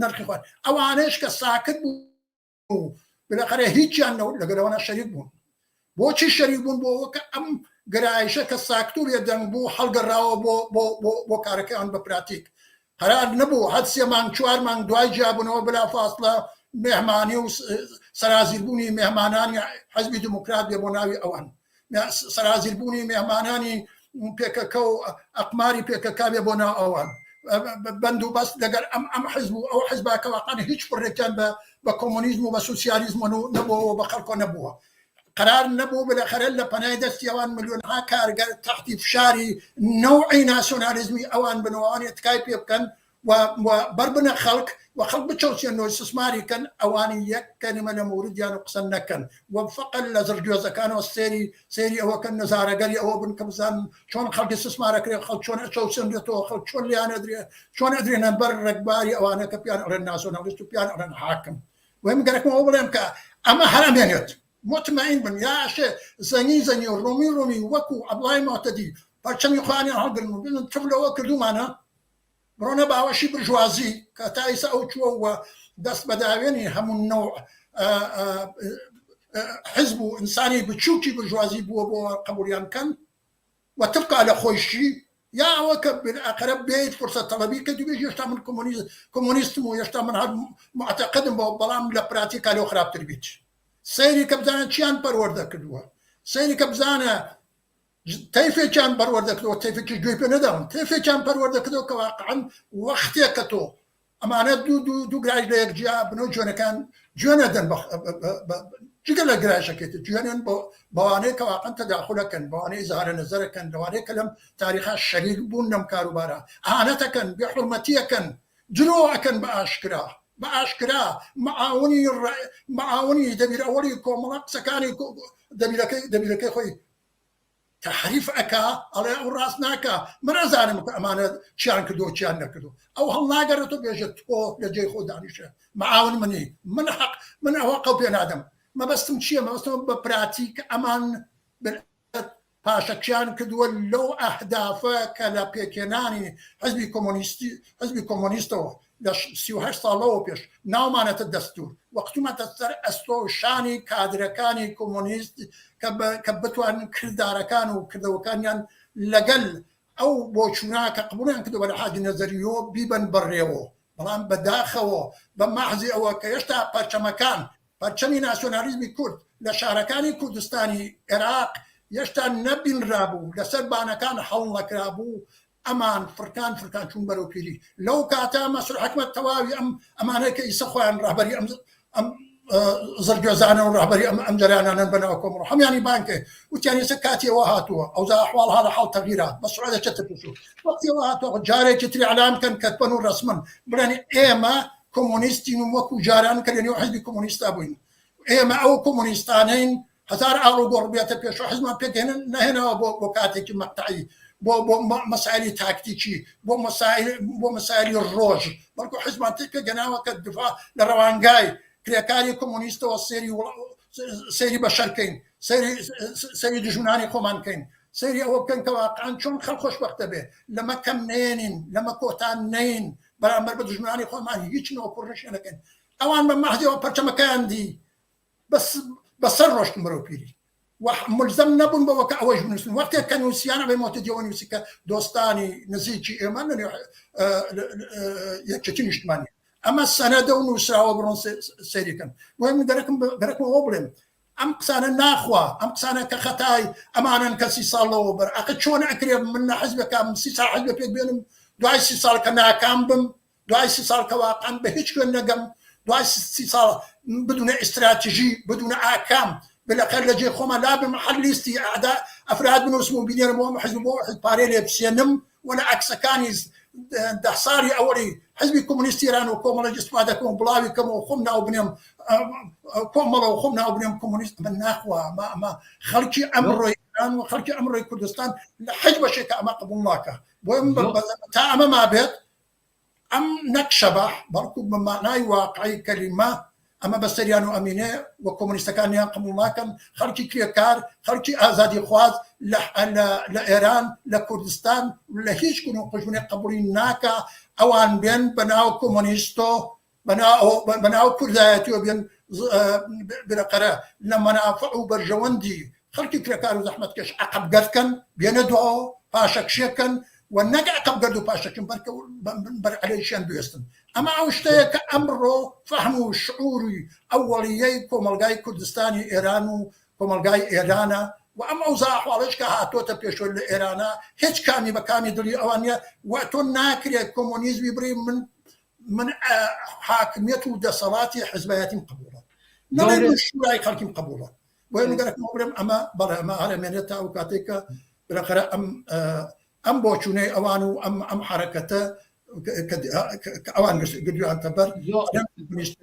نرخی خۆیان ئەوانەش کە ساکت بوو بەلاخەرە هیچیان لەگەلەوەنە شەریک بوون بۆچی شەریک بوون بۆەوە کە ئەم گرایشە کە ساکت و لێدەنگ بوو هەڵگەڕاوە بۆ کارەکەیان بە پراتیک هەرار نەبوو هەد 3 مانگ 4 مانگ دوای جیابوونەوە بلافاصلە مێهمانی و سەرازیربوونی مێهمانانی حەزبی دموکرات بێ بۆ ناوی ئەوان سەرازیربوونی مێهمانانی پێکەکە و ئەقماری پێکەکە بێ بۆ ناو ئەوان بەند و بەست لەگەر ئەم حزب و ئەو حزباکە واقعاً هیچ بڕێکیان بە کۆمۆنیزم و بە سوسیالیزم نەبووە بە خەڵکۆ نەبووە قرار نەبوو بەلاخەرە لە پەنای دەستی ئەوان ملیۆنها کارگەر تحتی فشاری نەوعی ناسیۆنالیزمی ئەوان بنەوەوانی تکای پێ بکەن و بەربنە خەڵک و خەڵک بچەوسێنەوە سسماری کەن ئەوانی یەک کەلیمە لە موردیان و قسە نەکەن و فقط لە زرگوێزەکانەوە سێری ئەوەکە نەزارەگەری ئەوە بن کە بزانن چۆن خەڵکی سسمارەکرێ خەڵک چۆن ئەچەوسێنرێتەوە خەڵک چۆن لیان ئەدرێ چۆن ئەدرێنە بەر ڕێکباری ئەوانە کە پیان ئەڵێن ناسیۆنالیست و پیان ئەڵێن حاکم وێم گەرەکمەوە بڵێم کە ئەمە هەرامێنێت مطمئن بن یاشێ زەنی و ڕۆمی وەکو عەبدوڵای مۆتەدی پەرچەمی خۆیانیان هەڵگرن و بڵێن تفلەوە کردومانە بڕۆنە باوەشی برژوازی کە تا ئێستا ئەو چووەوە دەست بەداوێنی هەموو نەوع حزب و ئینسانی بچووکی برژوازی بووە بۆ قبولیان کەن وتبقى لە خۆشی یا ئەوە کە بالآخرە بێت فرصة طلبی کە دوێژ هێشتا من کۆمۆنیستم و هێشتا من معتەقدم بۆ بەڵام لە پراتیکا لەو خراپتر بیت سەیری کە بزانە چیان پەروەردە کردووە سەیری کە بزانە تەیفێکیان پەروەردە کردەوە تەیفێکیش گوێی پێ نەداون تەیفێکیان پەروەردە کردەوە کە واقعاً وەختێک کە تۆ ئەمانە دوو گرای لە یەکجیا بنەوە جوێنەکان گوێنەدەن جگە لە گرایشەکەیتە جوێنێن بەوانەیە کە واقعاً تەداخولەکەن بەوانەی ئیزهارە نەزەرەکەن لەوانەیە کە لەم تاریخا شەریک بوون لەم کاروبارە ئاهانەتەکەن بێحورمەتیەکەن جلۆەکەن بە ئاشکرا معاونی دەبیر ئەوەڵی کۆمەڵە قسەکانی دەبیرەکەی خۆی تحریف ئەکا ئەڵێ ئەو ڕاست ناکە من ئەزانم کە ئەمانە چیان کردو چیان نەکردو ئەو هەڵناگەڕێتەوە بێژێت تۆ لە جێی خۆ دانیشە معاون منی من ئەوە قەڵ پێ نادەم مەبەستم چییە مەبەستم بە پراتیک ئەمان پاشەکیان کردووە لەو ئەهدافە کە لە پێکێنانی حزبی کۆمۆنیستەوە لە 38 ساڵەوە پێش ناومانەتە دەستور وەختومەتە سەر ئەستۆ شانی کادرەکانی کۆمۆنیست کە بتوانن کردارەکان و کردەوەکانیان لەگەل ئەو بۆچوونا کە قبولیان کردەوە لە حادی نەزەریۆ بیبن بڕێەوە بەڵام بەداخەوە بە مەحزی ئەوە کە هێشتا پەرچەمەکان پەرچەمی ناسیۆنالیزمی کورد لە شارەکانی کوردستانی عێراق هێشتا نەبینرابوو لەسەر بانەکان هەڵ نەکرابوو ئەمان فرکان چوون بەرەو پیری لەو کاتا مەسئول حکومەت تەواوی ئەمانەیە کە ئیسە خۆیان ڕاهبەری ئەم زەرگێزانە و ڕاهبەری ئەم جەریانانن بنەوە کۆمەڵ هەمیانی بانکێ وتیان ئێستا کاتیەوە هاتووە ئەوزا ئەحواڵ هەڵە حاڵ تەغییرات بە سورعە دەچێتە پێشوو وەختیەوە هاتووە جارێکی تری ئەعلام کەن کەتبەن و ڕەسمن بڵێن ئێمە کۆمۆنیستین و وەکو جاران کە لەنێو حزبی کۆمۆنیستا بووین ئێمە ئەو کۆمۆنیستانەین هەزار ئاڵ و گۆڕ بێتە پێشەوە حزبمان پێگەێنن نەهێنەوە بۆ کاتێکی مەقتەعی بۆ مەسائلی تاکتیکی بۆ مەسائلی ڕۆژ بەڵکو حزبمان پێگەناوە کە دفاع لە ڕەوانگای کرێکاری کۆمۆنیستەوە سەیری بەشەرکەین سەیری دژمنانی خۆمان کەین سەیری ئەوە بکەن کە واقعاً چۆن خەڵک خۆشبەختە بێ لەمە کەم نێنین لەمە کۆتان نین بەرامبەر بە دژمنانی خۆمان هیچ نەوەکوڕشی نەکەین ئەوان بە مەحزەوە پەرچەمەکەیان دی بەسەر ڕۆشتن بەرەو پیری ملزم نەبوون بەوە کە ئەوەش بنووسن وەختێک کە نووسیانە بێ مۆتەدیەوە نووسی کە دۆستانی نزیکی ئێمە یەکێتی نیشتمانی ئەمە سەنەدە و نووسراوە بڕۆن سەیریکەن وەم دەرەکمەوە بڵێن ئەم قسانە ناخوا ئەم قسانە کە خەتای ئەمانن کە 30 ساڵەوە بەر ئەقە چۆن ئەکرێ من لە حزبەکەم 30 ساڵ حزب پێک بێنم دوای 30 ساڵ کە ناکام بم دوای 30 ساڵ کە واقعاً بە هیچ کوێ نەگەم دوای 30 ساڵ بدون استراتیژی بدون ئاکام بالاخره لجي خوما لابم محل ليستي اعداء افراد من اسمه بينير مو حزب باريلي بسينم ولا عكس كان دحصاري اولي حزب كومونيست ايران وكومولا جسماده كوم بلاوي كم وخمنا وبنيم كومولا وخمنا وبنيم كومونيست من ناخوا ما خلقي امر ايران وخلقي امر كردستان حجب شيء ما قبلناك وين تا ما بيت ام نكشبح بركو بمعنى واقعي كلمه اما بسريان وامينه وكومونيست كان يقوموا معكم خلقي كريكار خلقي ازادي خواز لايران لكردستان ولا هيش كانوا قجوني قبولين ناكا اوان بين بناو كومونيستو بناو كرداياتي وبين برقرا لما نافعوا برجوندي خلقي كريكار وزحمه كش عقب قدكن بيندعو باشك شيكن والنقع عقب قدو باشك بر عليشان بيستن اما اوشتيك امره فهموا شعوري اوليي كوملغاي كردستاني ايرانو كوملغاي ايرانا واما اوزاح والش كهاتوتا بيشول ايرانا هيك كامي بكامي دلي اوانيا وقتو ناكري كومونيزم يبري من حاكميته دصلاتي حزبيات قبوله نريد الشورى خلق قبوله وين قالك مبرم اما بلا ما على منيتا وكاتيكا بالاخره ام بوچوني اوانو ام حركته اوان قد يعتبر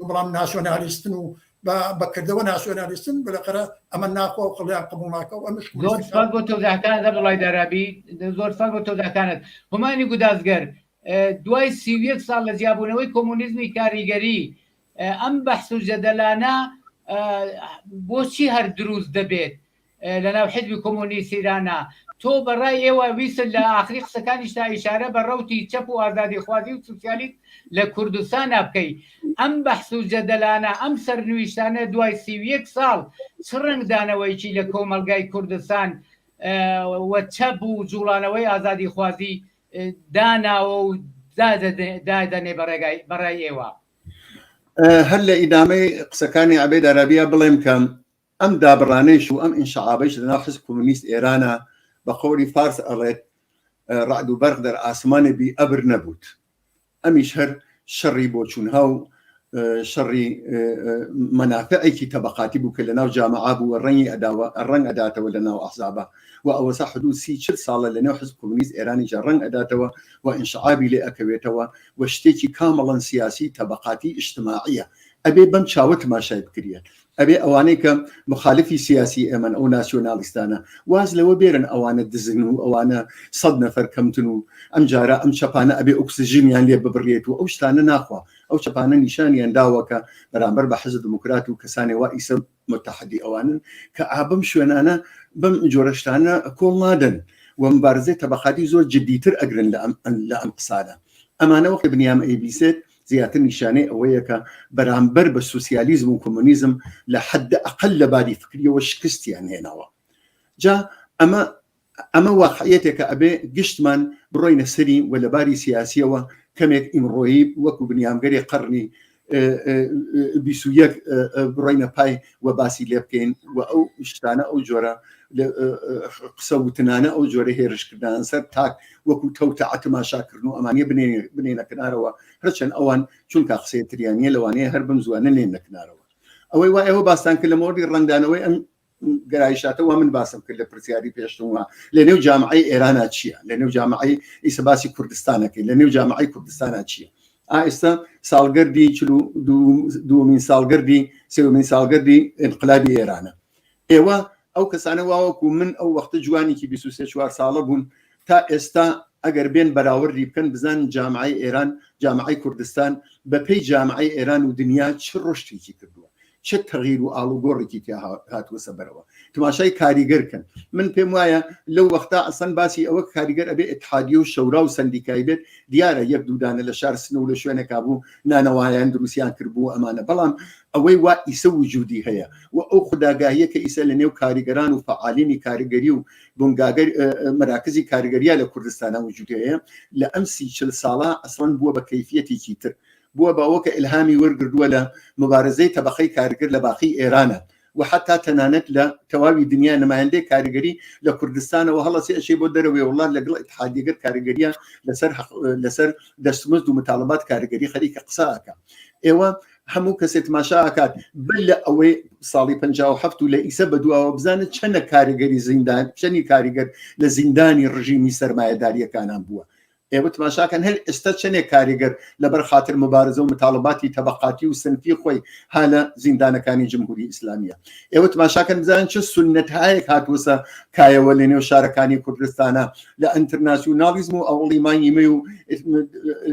بلام ناسيوناليستن بكردو ناسيوناليستن بالاخره اما ناخو وخلينا قبول معكو ومش زور فرق توضيح كانت عبد الله درابي زور فرق توضيح كانت هماني قدازگر دوای 31 سال لە زیابوونەوەی کۆمۆنیزمی کاریگەری ئەم بەحث و جەدەلانە بۆچی هەر دروست دەبێت لەناو حزبی کۆمۆنیست ئیرانە تۆ بەڕای ئێوە ویست لە ئاخری قسەکانیشتا ئیشارە بە ڕەوتی چەپ و ئازادی خوازی و سوسیالیست لە کوردستانە بکەی ئەم بەحث و جەدەلانە ئەم سەرنویشتانە دوای 31 ساڵ چ ڕنگدانەوەیکی لە کۆمەلگای کوردستان وە چەپ و جوڵانەوەی ئازادی خوازی داناوە و دادەنێ بەڕای ئێوە هەر لە ئیدامەی قسەکانی عەبێد عەرەبیە بڵێم کە ئەم دابڕانەیش و ئەم ئینشعابەیش لەناو حزب کۆمونیست ئێرانە بە قەولی فارس ئەڵێت ڕعد و بەرق دەر ئاسمانێ بی ئەبر نەبووت ئەمیش هەر شەڕی بۆچوونها و شەڕی مەنافعێکی تەبەقاتی بوو کە لەناو جامعە بوو ڕەنگ ئەداتەوە لەناو ئەحزابە و ئەوەسا حدود 30-40 ساڵە لەنێو حزب کۆمونیست ئێرانیجا ڕەنگ ئەداتەوە و ئینشعابی لێ ئەکەوێتەوە و شتێکی کامەڵەن سیاسی تەبەقاتی ئیجتماعیە ئەبێ بەم چاوە تماشای بکرێت ئەبێ ئەوانەی کە مخالفی سیاسی ئێمەن ئەو ناسیۆنالیستانە واز لەوە بێرن ئەوانە دزن و ئەوانە 100 نەفەر کەمتن و ئەم جارە ئەم چەپانە ئەبێ ئۆکسیژنیان لێ ببڕێت و ئەو شتانە ناخوا ئەو چەپانە نیشانیان داوەکە بەرامبەر بە حزب دموکرات و کەسانی وا ئیسە متحدی ئەوانن کە ئابم شوێنانە بەم جۆرەشتانە کۆڵ نادەن و مبارزەی تەبەقاتی زۆر جدیتر ئەگرن لە ئەم قسانە ئەمانە وەقتی بنیام ئەیبیسێت زیاتر نیشانەی ئەوەیە کە بەرامبەر بە سوسیالیزم و کۆمونیزم لە حد ئەقل لە بادی فکریەوە شکستیان هێناوە جا ئەمە واقعیەتێکە ئەبێ گشتمان بڕۆینە سەری و لە باری سیاسیەوە کەمێک ئیمڕۆیی وەکو بنیامگەری قەرنی 21 بڕۆینە پای و باسی لێ بکەین و ئەو شتانە ئەو جۆرە قسە وتنانە ئەو جۆرە هێرشکردان سەر تاک وەکو تەوتە تەماشاکردن و ئەمانیە بنێنە کنارەوە هەرچەند ئەوان چونکە قسەیەتریانیە لەوانەیە هەر بم زوانە نێنە کنارەوە ئەوەی وا ئێوە باستان کرد لە مۆردی ڕنگدانەوەی ئەم گەرایشاتەوە من باسم کرد لە پرسیاری پێشتموە لە نێو جامعەی ئێرانە چییە لە نێو جامعەی ئیسە باسی کوردستانەکەی لە نێو جامعەی کوردستانە چییە ئێستا ساڵگەردی دومین ساڵگەردی سێومین ساڵگەردی انقلابی ئێرانە ئێوە ئەو کەسانە واوەکو من ئەو وەختە جوانێکی 23-4 ساڵە بوون تا ئێستا ئەگەر بێن بەراوردی بکەن بزان جامعەی ئێران جامعەی کوردستان بەپێی جامعەی ئێران و دنیا چ ڕۆشتێکی کردووە چه تغییر و ئاڵوگۆڕێکی تیا هاتووە سەبەرەوە تماشای کاریگەرکەن من پێم وایە لەو وەختا ئەسەن باسی ئەوە کاریگەر ئەبێ اتحادیە و شەورا و سندیکای بێت دیارە یەک دوودانە لە شار سنە و لە شوێنێکا بوو نانەوایان دروستیان کردبوو ئەمانە بەڵام ئەوەی وا ئیسە وجودی هەیە و ئەو خوداگاهیە کە ئیسە لە نێو کاریگەران و فعالینی کاریگەری و بنگاگەر مراکزی کاریگەریە لە کوردستانە وجودی هەیە لە ئەم 30-40 ساڵە ئەسڵەن بووە بە کەیفیەتێکی تر بووە باوەکە ئلهامی وەرگردووە لە مبارزەی تەبەقەی کارگر لە باقی ئێرانە و حتا تەنانەت لە تەواوی دنیا نمایندەی کاریگەری لە کوردستانەوە هەڵەسی ئەشی بۆ دەرەوەی وڵات لەگەڵ اتحادیەگەر کاریگەریە لەسەر دەستمزد و متالبات کاریگەری خەریکە قساکە ئێوە هەموو کەسێ تماشاکات بل لە ئەوەی ساڵی 57 و لە ئیسە بەدواوە بزانێت چەنە کاریگەری زیندان چەنی کاریگەر لە زیندانی ڕژیمی سەرمایەداریەکانان بووە ئێوە تماشاکەن هەر ئێستا چەندێک کاریگەر لەبەر خاتر مبارزە و متالباتی تەبەقاتی و سنفی خۆی هالە زیندانەکانی جمهوری ئیسلامیە ئێوە تماشاکەن بزانن چه سنەتهایەک هاتووسە کایەوە لە نێو شارەکانی کوردستانە لە ئینتەرناسیۆنالیزم و ئەوڵیمانی مێ و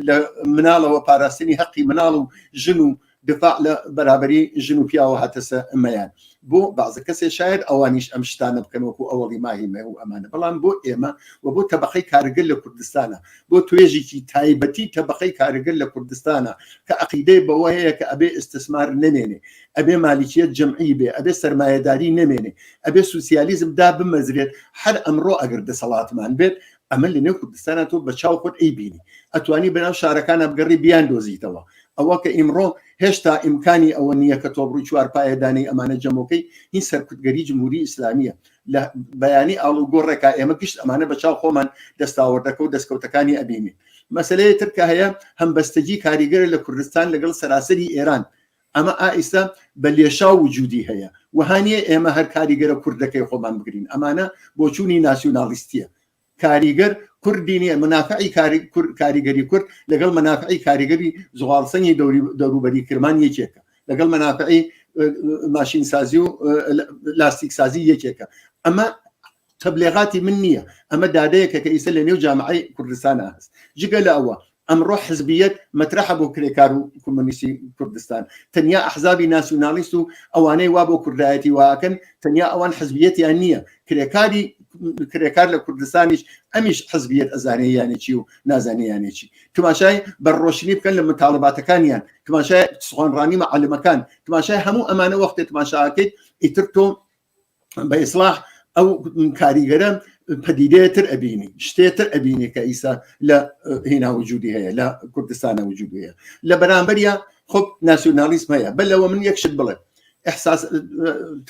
لە مناڵەوە پاراستنی حەقی مناڵ و ژن و دفاع لە بەرابەری ژن و پیاوە هاتەسە ئەمەیان بۆ بازە کەسێ شاید ئەوانیش ئەم شتانە بکەن وەکو ئەوڵی ماهی مێ و ئەمانە بەڵام بۆ ئێمە و بۆ تەبەقەی کارگر لە کوردستانە بۆ توێژێکی تایبەتی تەبەقەی کارگر لە کوردستانە کە عەقیدەی بەوە هەیە کە ئەبێ ئیستثمار نەمێنێ ئەبێ مالیکیەت جەمعی بێ ئەبێ سەرمایەداری نەمێنێ ئەبێ سوسیالیزم دا بمەزرێت هەر ئەمڕۆ ئەگەر دەسەڵاتمان بێت ئەمە لە نێو کوردستانە تۆ بە چاو خۆت ئەیبینی ئەتوانی بەناو شارەکانە بگەڕی بیان دۆزیتەوە ئەوە کە ئیمڕۆ هێشتا ئیمکانی ئەوە نییە کە تۆ بڕووی چوار پایەدانی ئەمانە جەمۆکەی هین سەرکوتگەری جمهوری ئیسلامیە لە بەیانی ئاڵوگۆڕێکا ئێمە گشت ئەمانە بە چاو خۆمان دەستاوەردەکە و دەستکەوتەکانی ئەبینی مەسلەیە ترکە هەیە هەمبەستەجی کاریگەر لە کوردستان لەگەڵ سەراسەری ئێران ئەمە ئائیستا بە لێشا وجودی هەیە وهانیە ئێمە هەر کاریگەرە کوردەکەی خۆمان بگرین ئەمانە بۆچوونی ناسیۆنالیستیە کاریگەر کوردینی منافعی کاریگەری کورد لەگەڵ منافعی کاریگەری زغالسەنی دەوروبەری کرمان یەکێکە لەگەڵ منافعی ماشین سازی و لاستیک سازی یەکێکە ئەمە تەبلیغاتی من نییە ئەمە دادەیەکە کە ئیسە لە نێو جامعەی کوردستانە هەست جگە لە ئەوە ئەمڕۆ حزبیەت مەترەحە بۆ کرێکار و کۆمۆنیستی کوردستان تەنیا ئەحزابی ناسیۆنالیست و ئەوانەی وا بۆ کوردایەتی واکەن تەنیا ئەوان حزبیەتیان نییە کرێکار لە کوردستانیش ئەمیش حزبیەت ئەزانەیە یانێکی و نازانەیانێکی تماشای بەڕۆشنی بکەن لە متاڵباتەکانیان تماشای سخۆنڕانی مەعەلمەکان تماشای هەموو ئەمانە وەختێ تماشاکەیت ئیتر تۆ بە ئیسلاح ئەو کاریگەرە پەدیدەیەتر ئەبینی شتێتر ئەبینی کە ئیسا لە هێنا وجودی هەیە لە کوردستانە وجود هەیە لە بەرامبەریە خۆب ناسیۆنالیسم هەیە بەلەوە من یەکشت بڵێ احساس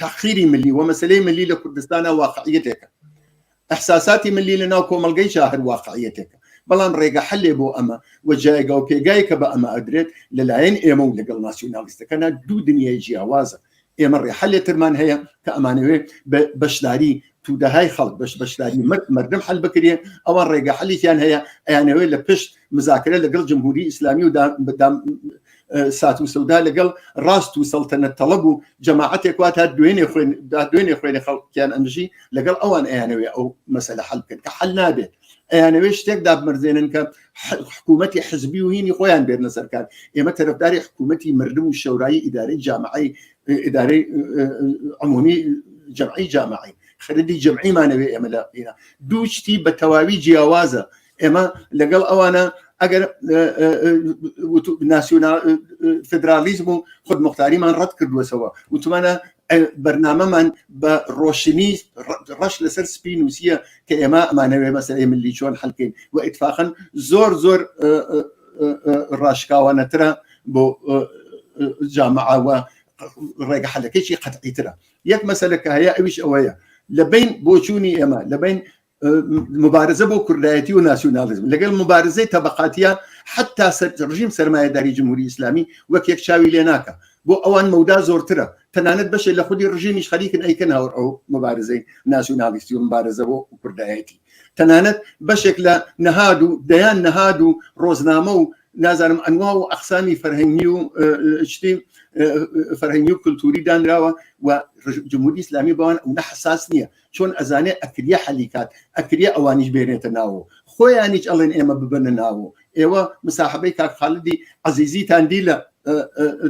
تاخیری ملی و مەسلەی ملی لە کوردستانە واقعیەتێکە احساساتی ملی لەناو کۆمەلگەی شاهر واقعیەتێکە بەڵام ڕێگە حلێ بۆ ئەمە و جایگە و پێگای کە بە ئەمە ئەدرێت لەلایەن ئێمە و لەگەڵ ناسیۆنالیستەکانە دوو دنیای جیاوازە ئێمە ڕێحلێترمان هەیە کە ئەمانەوێت بەشداری تودەهای خەڵک بەشداری مردم حل بکرێ ئەوان ڕێگە حەلیتیان هەیە ئەیانەوێت لە پشت مزاکرە لەگەڵ جمهوری ئیسلامی و سات و سەودا لەگەڵ ڕاست و سەڵتەنەت تەڵەب و جەماعەتێک وات تا دوێنێ خوێنێ خەڵکیان ئەمژی لەگەڵ ئەوان ئەیانەوێت ئەو مەسەلە حل بکەن کە حل نابێت ئەیانەوێت شتێک دابمەرزێنن کە حکوومەتی حزبی و هینی خۆیان بێنە سەرکار ئێمە تەرەفداری حکوومەتی مردم و شەورایی ئیدارەی جامعەی ئیدارەی عمومی جەمعی جامعی خەریدی جەمعیمانەوێ ئێمە لە هێنا دوو شتی بە تەواوی جیاوازە ئێمە لەگەڵ ئەوانە ئەگەر ناسیۆنال فدرالیزم و خودمختاریمان ڕەت کردووەسەوە وتمانە بەرنامەمان بە ڕۆشنی ڕەش لەسەر سپی نووسیە کە ئێمە ئەمانەوێ مەسەلەی ملی چۆن حەلکەین و ئیتفاقاً زۆر ڕاشکاوانەترە بۆ جامعەوە ڕێگە حەلەکەیی قەتعیترە یەک مەسەلە کە هەیە ئەویش ئەوەیە لەبین بۆچوونی ئێمە لەبین مبارزە بۆ کوردایەتی و ناسیۆنالیزم لەگەڵ مبارزەی تەبەقاتیە حتا ڕژیم سەرمایەداری جمهوری ئیسلامی وەک یەک چاوی لێ ناکە بۆ ئەوان مەودا زۆرترە تەنانەت بەشێ لە خودی ڕژیمیش خەریکن ئەیکەن هەور ئەو مبارزەی ناسیۆنالیستی و مبارزە بۆ کوردایەتی تەنانەت بەشێک لە نەهاد و دەیان نەهاد و ڕۆزنامە و نازانم ئەنوا و ئەقسامی فەرهەنگی و شتی فەرهەنگی و کولتوری دانراوە و جمهوری ئیسلامی بەوان ئەو نەحساس نییە چۆن ئەزانێ ئەکریە حەلیکات ئەکریە ئەوانیش بێنێتە ناوە خۆیانیش ئەڵێن ئێمە ببنە ناوە ئێوە مساحبەی کاک خاڵدی عەزیزیتان دی لە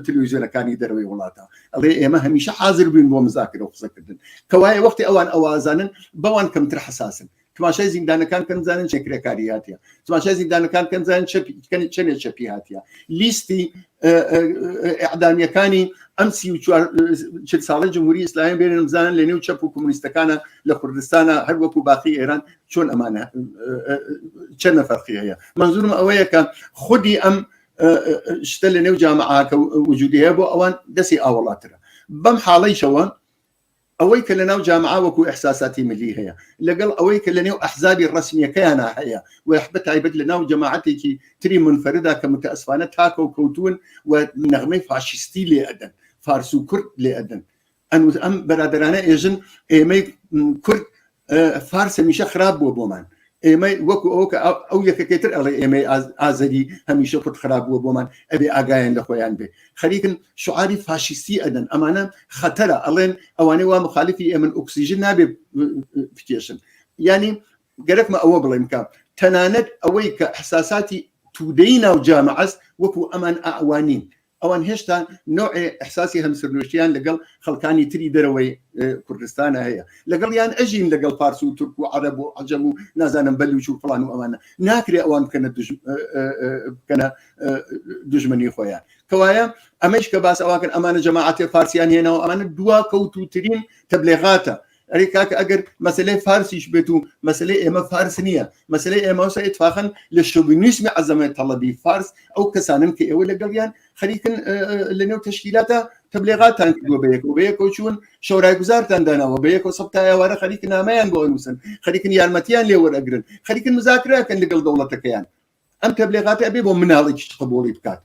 تلویزیۆنەکانی دەرەوەی وڵاتە ئەڵێ ئێمە هەمیشە حاضر بووین بۆ مزاکرە و قسەکردن کەوایە وەختی ئەوان ئەوازانن بەوان کەمتر حساسن تماشای زیندانەکان کەم زانن چه کرێکاری هاتیە تماشای زیندانەکان کەم زانن چەندێک چەپی هاتیە لیستی ئەعدامیەکانی ئەم 34 ساڵە جمهوری ئیسلامی بێنن بزانن لە نێو چەپ و کۆمونیستەکانە لە کوردستانە هەر وەکو باقی ئێران چۆن ئەمانە چەند نەفەرقی هەیە منزورم ئەوەیە کە خودی ئەم شتە لە نێو جامعاکە وجودی هەیە بۆ ئەوان دەستی ئاوەڵاترە بەم حاڵەیشەوە ئەوەی کە لە ناو جامعا وەکو ئەحساساتی ملی هەیە لەگەڵ ئەوەی کە لە نێو ئەحزابی ڕسمیەکەیانە هەیە و بەتایبەت لە ناو جەماعەتێکی تری منفەردا کە متەئەسفانە تاکە و کەوتون و نەغمەی فاشیستی لێ ئەدەن فارس و کورد لێ ئەدەن ئەم بەرادەرانە ئێژن ئێمەی کورد فارس هەمیشە خراپ بووە بۆمان ئێمە وەکو ئەو کە ئەو یەکەکەتر ئەڵێ ئێمەی ئازەری هەمیشە کورد خراپ بووە بۆمان ئەبێ ئاگایان لە خۆیان بێ خەریکن شعاری فاشیستی ئەدەن ئەمانە خەتەرە ئەڵێن ئەوانەی وا مخالفی ئێمن ئۆکسیژن نابێ بکێشن ینی گەرەکمە ئەوە بڵێم کە تەنانەت ئەوەی کە حساساتی تودەی ناو جامعەست وەکو ئەمان ئەوانین ئەوان هێشتا نوعی ئەحساسی هەمسەرنوشتیان لەگەڵ خەڵکانی تری دەرەوەی کوردستانە هەیە لەگەڵ یان ئەژین لەگەڵ پارس و تورک و عەرەب و عەجەم و نازانم بەلوچ و فڵان و ئەوانە ناکرێ ئەوان بکەنە دوژمنی خۆیان کەوایە ئەمەش کە باس ئەواکەن ئەمانە جەماعەتی فارسیان هێنەوە ئەمانە دوا کەوتوترین تەبلیغاتە ئەری کاکە ئەگەر مەسلەی فارسیش بێت و مەسلەی ئێمە فارس نییە مەسلەی ئێمە وسە ئیتفاقاً لە شۆڤینیسمی عەزەمەت تەڵەبی فارس ئەو کەسانن کە ئێوە لەگەڵیان خەریکن لە نێو تەشکیلاتە تەبلیغاتان کردووە بەیەکەوە چوون شەورای گوزارتان داناوە بەیەکەوە سەبتای ئێوارە خەریکن نامەیان بۆ ئەنووسن خەریکن یارمەتیان لێ وەرئەگرن خەریکن مزاکرەکەن لەگەڵ دەوڵەتەکەیان ئەم تەبلیغاتە ئەبێ بۆ مناڵێکی قبوڵی بکات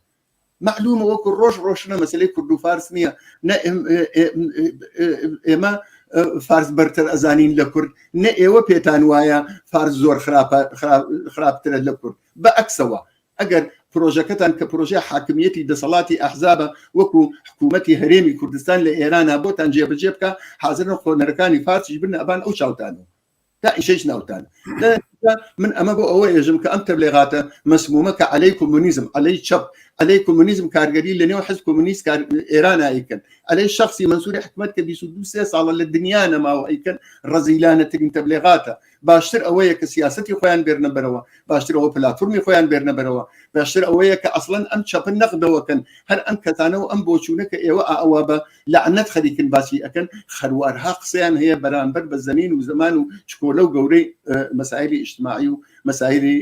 معلومە وەکو ڕۆژنە مەسلەی کورد و فارس نییە ئێمە فارس بەرتر ئەزانین لە کورد نە ئێوە پێتان وایە فارس زۆر خراپترە لە کورد بە ئەکسەوە ئەگەر پرۆژەکەتان کە پرۆژە حاکمیەتی دەسەڵاتی ئەحزابە وەکو حکوومەتی هەرێمی کوردستان لە ئێرانە بۆتان جێبەجێ بکە حاضرن خۆنەرەکانی فارسیش بن ئەبان ئەو چاوتانەوە تا ئیشەش ناوتان من ئەمە بۆ ئەوە ێژم کە ئەم تەبلیغاتە مسمومە کە عەلەی کۆمونیزم عەلەی چەپ عەلەی کۆمونیزم کارگەری لە نێو حزب کۆمونیست ئێران ئایکەن عەلەی شخصی منسووری حکومەت کە 22 ساڵە لە دنیا نەماوە ئەیکەن ڕەزیلانەترین تەبلیغاتە باشتر ئەوەیە کە سیاسەتی خۆیان بێرنە بەرەوە باشتر ئەوە پلاتفۆرمی خۆیان بێرنە بەرەوە باشتر ئەوەیە کە ئەسڵەن ئەم چەپن نەقدەوەکەن هەر ئەم کەتانە و ئەم بۆچوونە کە ئێوە ئەوە بە لەعنەت خەریکن باسی ئەکەن خەروارها قسەیان هەیە بەرامبەر بە زەمین و زەمان و چکۆلە و گەورەی مەسائلی ئیجتماعی و مەسائلی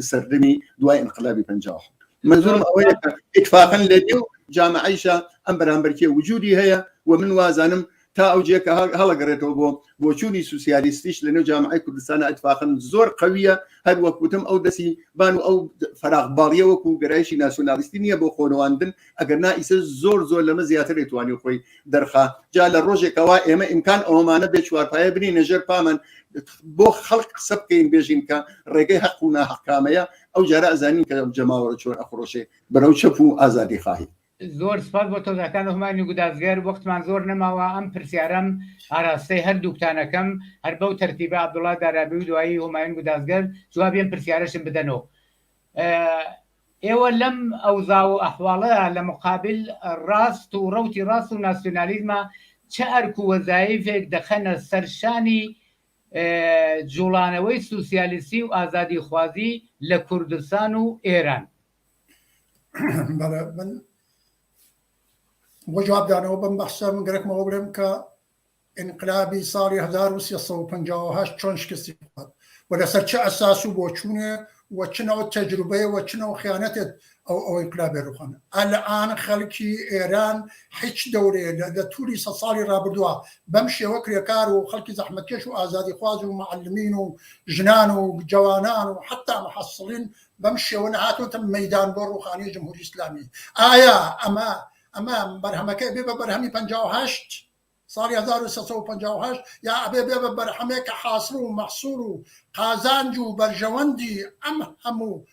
سەردەمی دوای انقلابی 57 منظورم ئەوەیە کە اتفاقا لە نێو جامعەیشە ئەم بەرامبەرکیە وجودی هەیە و من وازانم تا ئەو جێکە هەڵەگەڕێتەوە بۆ بۆچوونی سوسیالیستیش لە نێو جامعەی کوردستانە اتفاقا زۆر قەویە هەر وەکوتم ئەو دەسی بان و ئەو فەراغباڵیە وەکو گەرایشی ناسیۆنالیستی نییە بۆ خۆنەواندن ئەگەر نا ئیسە زۆر لەمە زیاتر ئێتوانی خۆی دەرخا جا لە ڕۆژێکەوە ئێمە ئیمکان ئەوەمانە بێ چوارپایە بنی نەژێر پامان بۆ خەڵک قسە بکەین بێژین کە ڕێگەی حەق و ناحەقامەیە ئەو جارە ئەزانین کە جەماوەڕە چۆن ئەخڕۆشێ بەرەو چەپ و ئازادی خواهی زۆر سپاس بۆ تۆزەکان هەمانی گودازگەر وەختمان زۆر نەماوە ئەم پرسیارەم ئاراستەی هەردووکتانەکەم هەر بەو تەرتیبە عەبدوڵڵا دارابی و دوایی هومایون گودازگەر جوابی ئەم پرسیارەشم بدەنەوە ئێوە لەم ئەوزا و ئەحواڵەیە لە مقابل ڕاست و ڕەوتی ڕاست و ناسیۆنالیزمە چه ئەرک و وەزایفێک دەخەنە سەرشانی جوڵانەوەی سوسیالیستی و ئازادی خوازی لە کوردستان و ئێران من بۆ جوابدانەوە بەم بەحسە من گەرەکمەوە بڵێم کە ئینقلابی ساڵی 1358 چۆن شکستی خواهد و لەسەر چه ئەساس و بۆ چوونێ و چنەوە تەجروبەیە و چنەوە خیانەتێت ئەو ئینقلابی ڕوخانە ئەلئان خەڵکی ئێران هیچ دەورێ لە تووری 100 ساڵی ڕابردووە بەم شێوە کرێکار و خەڵکی زەحمەتکێش و ئازادی خواز و معلمین و ژنان و جوانان و حتا محەسڵین بەم شێوە نەهاتوتە مەیدان بۆ ڕوخانی جمهوری ئیسلامی ئایا ئەمە بەرهەمەکەی بێ بە بەرهەمی 58 ساڵی 1358 یا ئەبێ بێ بە بەرهەمێکە حاصل و مەحسوول و قازانج و بەرژەوەندی ئەم هەموو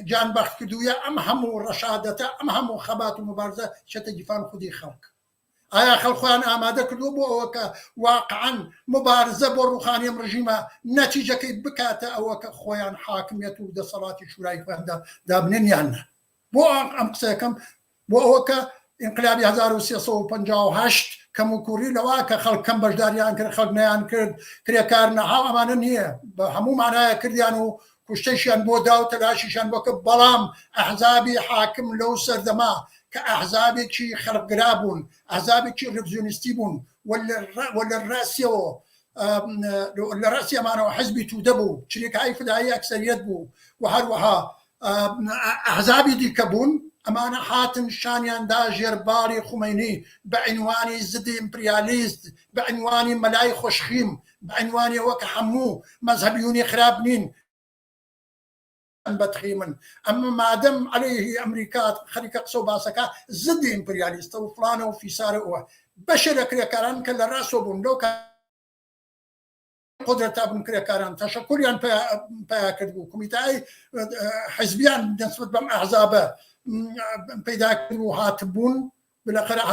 جانبەخت کردوویە ئەم هەموو ڕەشادەتە ئەم هەموو خەبات و مبارزە چێتە دیفان خودی خەڵک ئایا خەڵخۆیان ئامادە کردووە بۆ ئەوە کە واقعاً مبارزە بۆ ڕوخانیم ڕژیمە نەتیجەکەی بکاتە ئەوە کە خۆیان حاکمیەت و دەسەڵاتی شورای خوێندا دابنێن یان نە بۆ ئەم قسەکەم بۆ ئەوە کە ئینقلابی 1358 کەم و کوڕی لەوە کە خەڵک کەم بەشداریان کرد خەڵک نەیان کرد کرێکار نەهاو ئەمانە نییە بە هەموو مانایە کردیان و کوشتەیشیان بۆ دا و تەلاشیشان بۆ کە بەڵام ئەحزابی حاکم لەو سەردەما کە ئەحزابێکی خەڵکگرا بوون ئەحزابێکی ڕڤیزیۆنیستی بوون وە لە ڕاستی ئەمانەوە حزبی توودە بوو چریکایی فدایی ئەکسەریەت بوو و هەروەها ئەحزابی دیکە بوون ئەمانە هاتن شانیاندا ژێرباڵی خومەینی بە عنوانی زدی ئیمپریالیست بە عنوانی مەلای خۆشخیم بە عنوانی وەکە هەموو مەذهبیونی خراپ نین بەتخیمن ئەمە مادەم عەلەیهی ئەمریکا خەریکە قسە و باسەکە زدی ئیمپریالیستە و فڵانە و فیسارە ئەوە بەشێ لە کرێکاران کە لە ڕاستەوە بوون لەو قدرەتا بوون کرێکاران تەشەکوریان پیا کردبوو کۆمیتای حیزبیان نسبەت بەم ئەحزابە پیدا کرد و هاتبوون بلەخەرە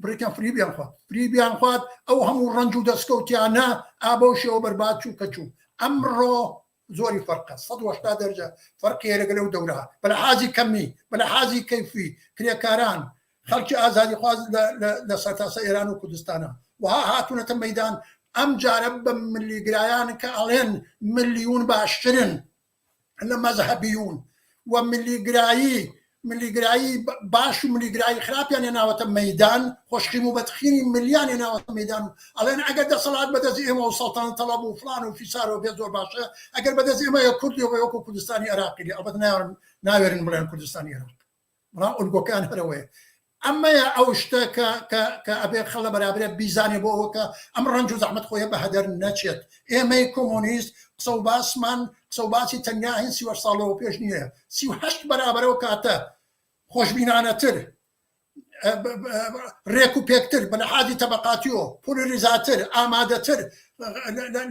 بڕێکیان فریبیان خوات ئەو هەموو ڕەنج و دەستکەوتیانە ئابە و شێوە بەرباد چوو کە چوو ئەمڕۆ زۆری فەرقە 180 دەرەجە فەرقی هەیە لەگەڵ دەورە بەلەحاذی کەمی بەلەحاذی کەیفی کرێکاران خەڵکی ئازادی خواز لە سەرتاسە ئێران و کوردستانە وها هاتوونەتە مەیدان ئەم جارە بە ملیگرایان کە ئەڵێن ملیون باشترن لە مەذهبیون و ملیگرایی باش و ملیگرایی خراپیان هێناوەتە مەیدان خۆشخیم و بەتخینی ملیان هێناوەتە مەیدان ئەڵێن ئەگەر دەسەڵات بەدەست ئێمە و سەڵتان تەڵەب و فڵان و فیسارەوە بێ زۆر باشە ئەگەر بەدەست ئێمە یە کوردی و وەکو کوردستانی عێراقی ئەڵبەت ناوێرن بڵێن کوردستانی عێراق بەڵام ئولگۆکان هەرەوەیە ئەمەیە ئەو شتە کە ئەبێ خەڵە بەرابرێ بیزانێ بۆ ئەوە کە ئەم ڕەنج و زەحمەت خۆیە بە هەدەر نەچێت ئێمەی کۆمۆنیست قسە و باسمان قسە و باسی تەنیا هین 38 ساڵەوە پێش نییە 38 بەرابەرەوە کاتە خۆشبینانەتر ڕێک و پێکتر بەلەحاذی تەبەقاتیەوە پۆلەریزاتر ئامادەتر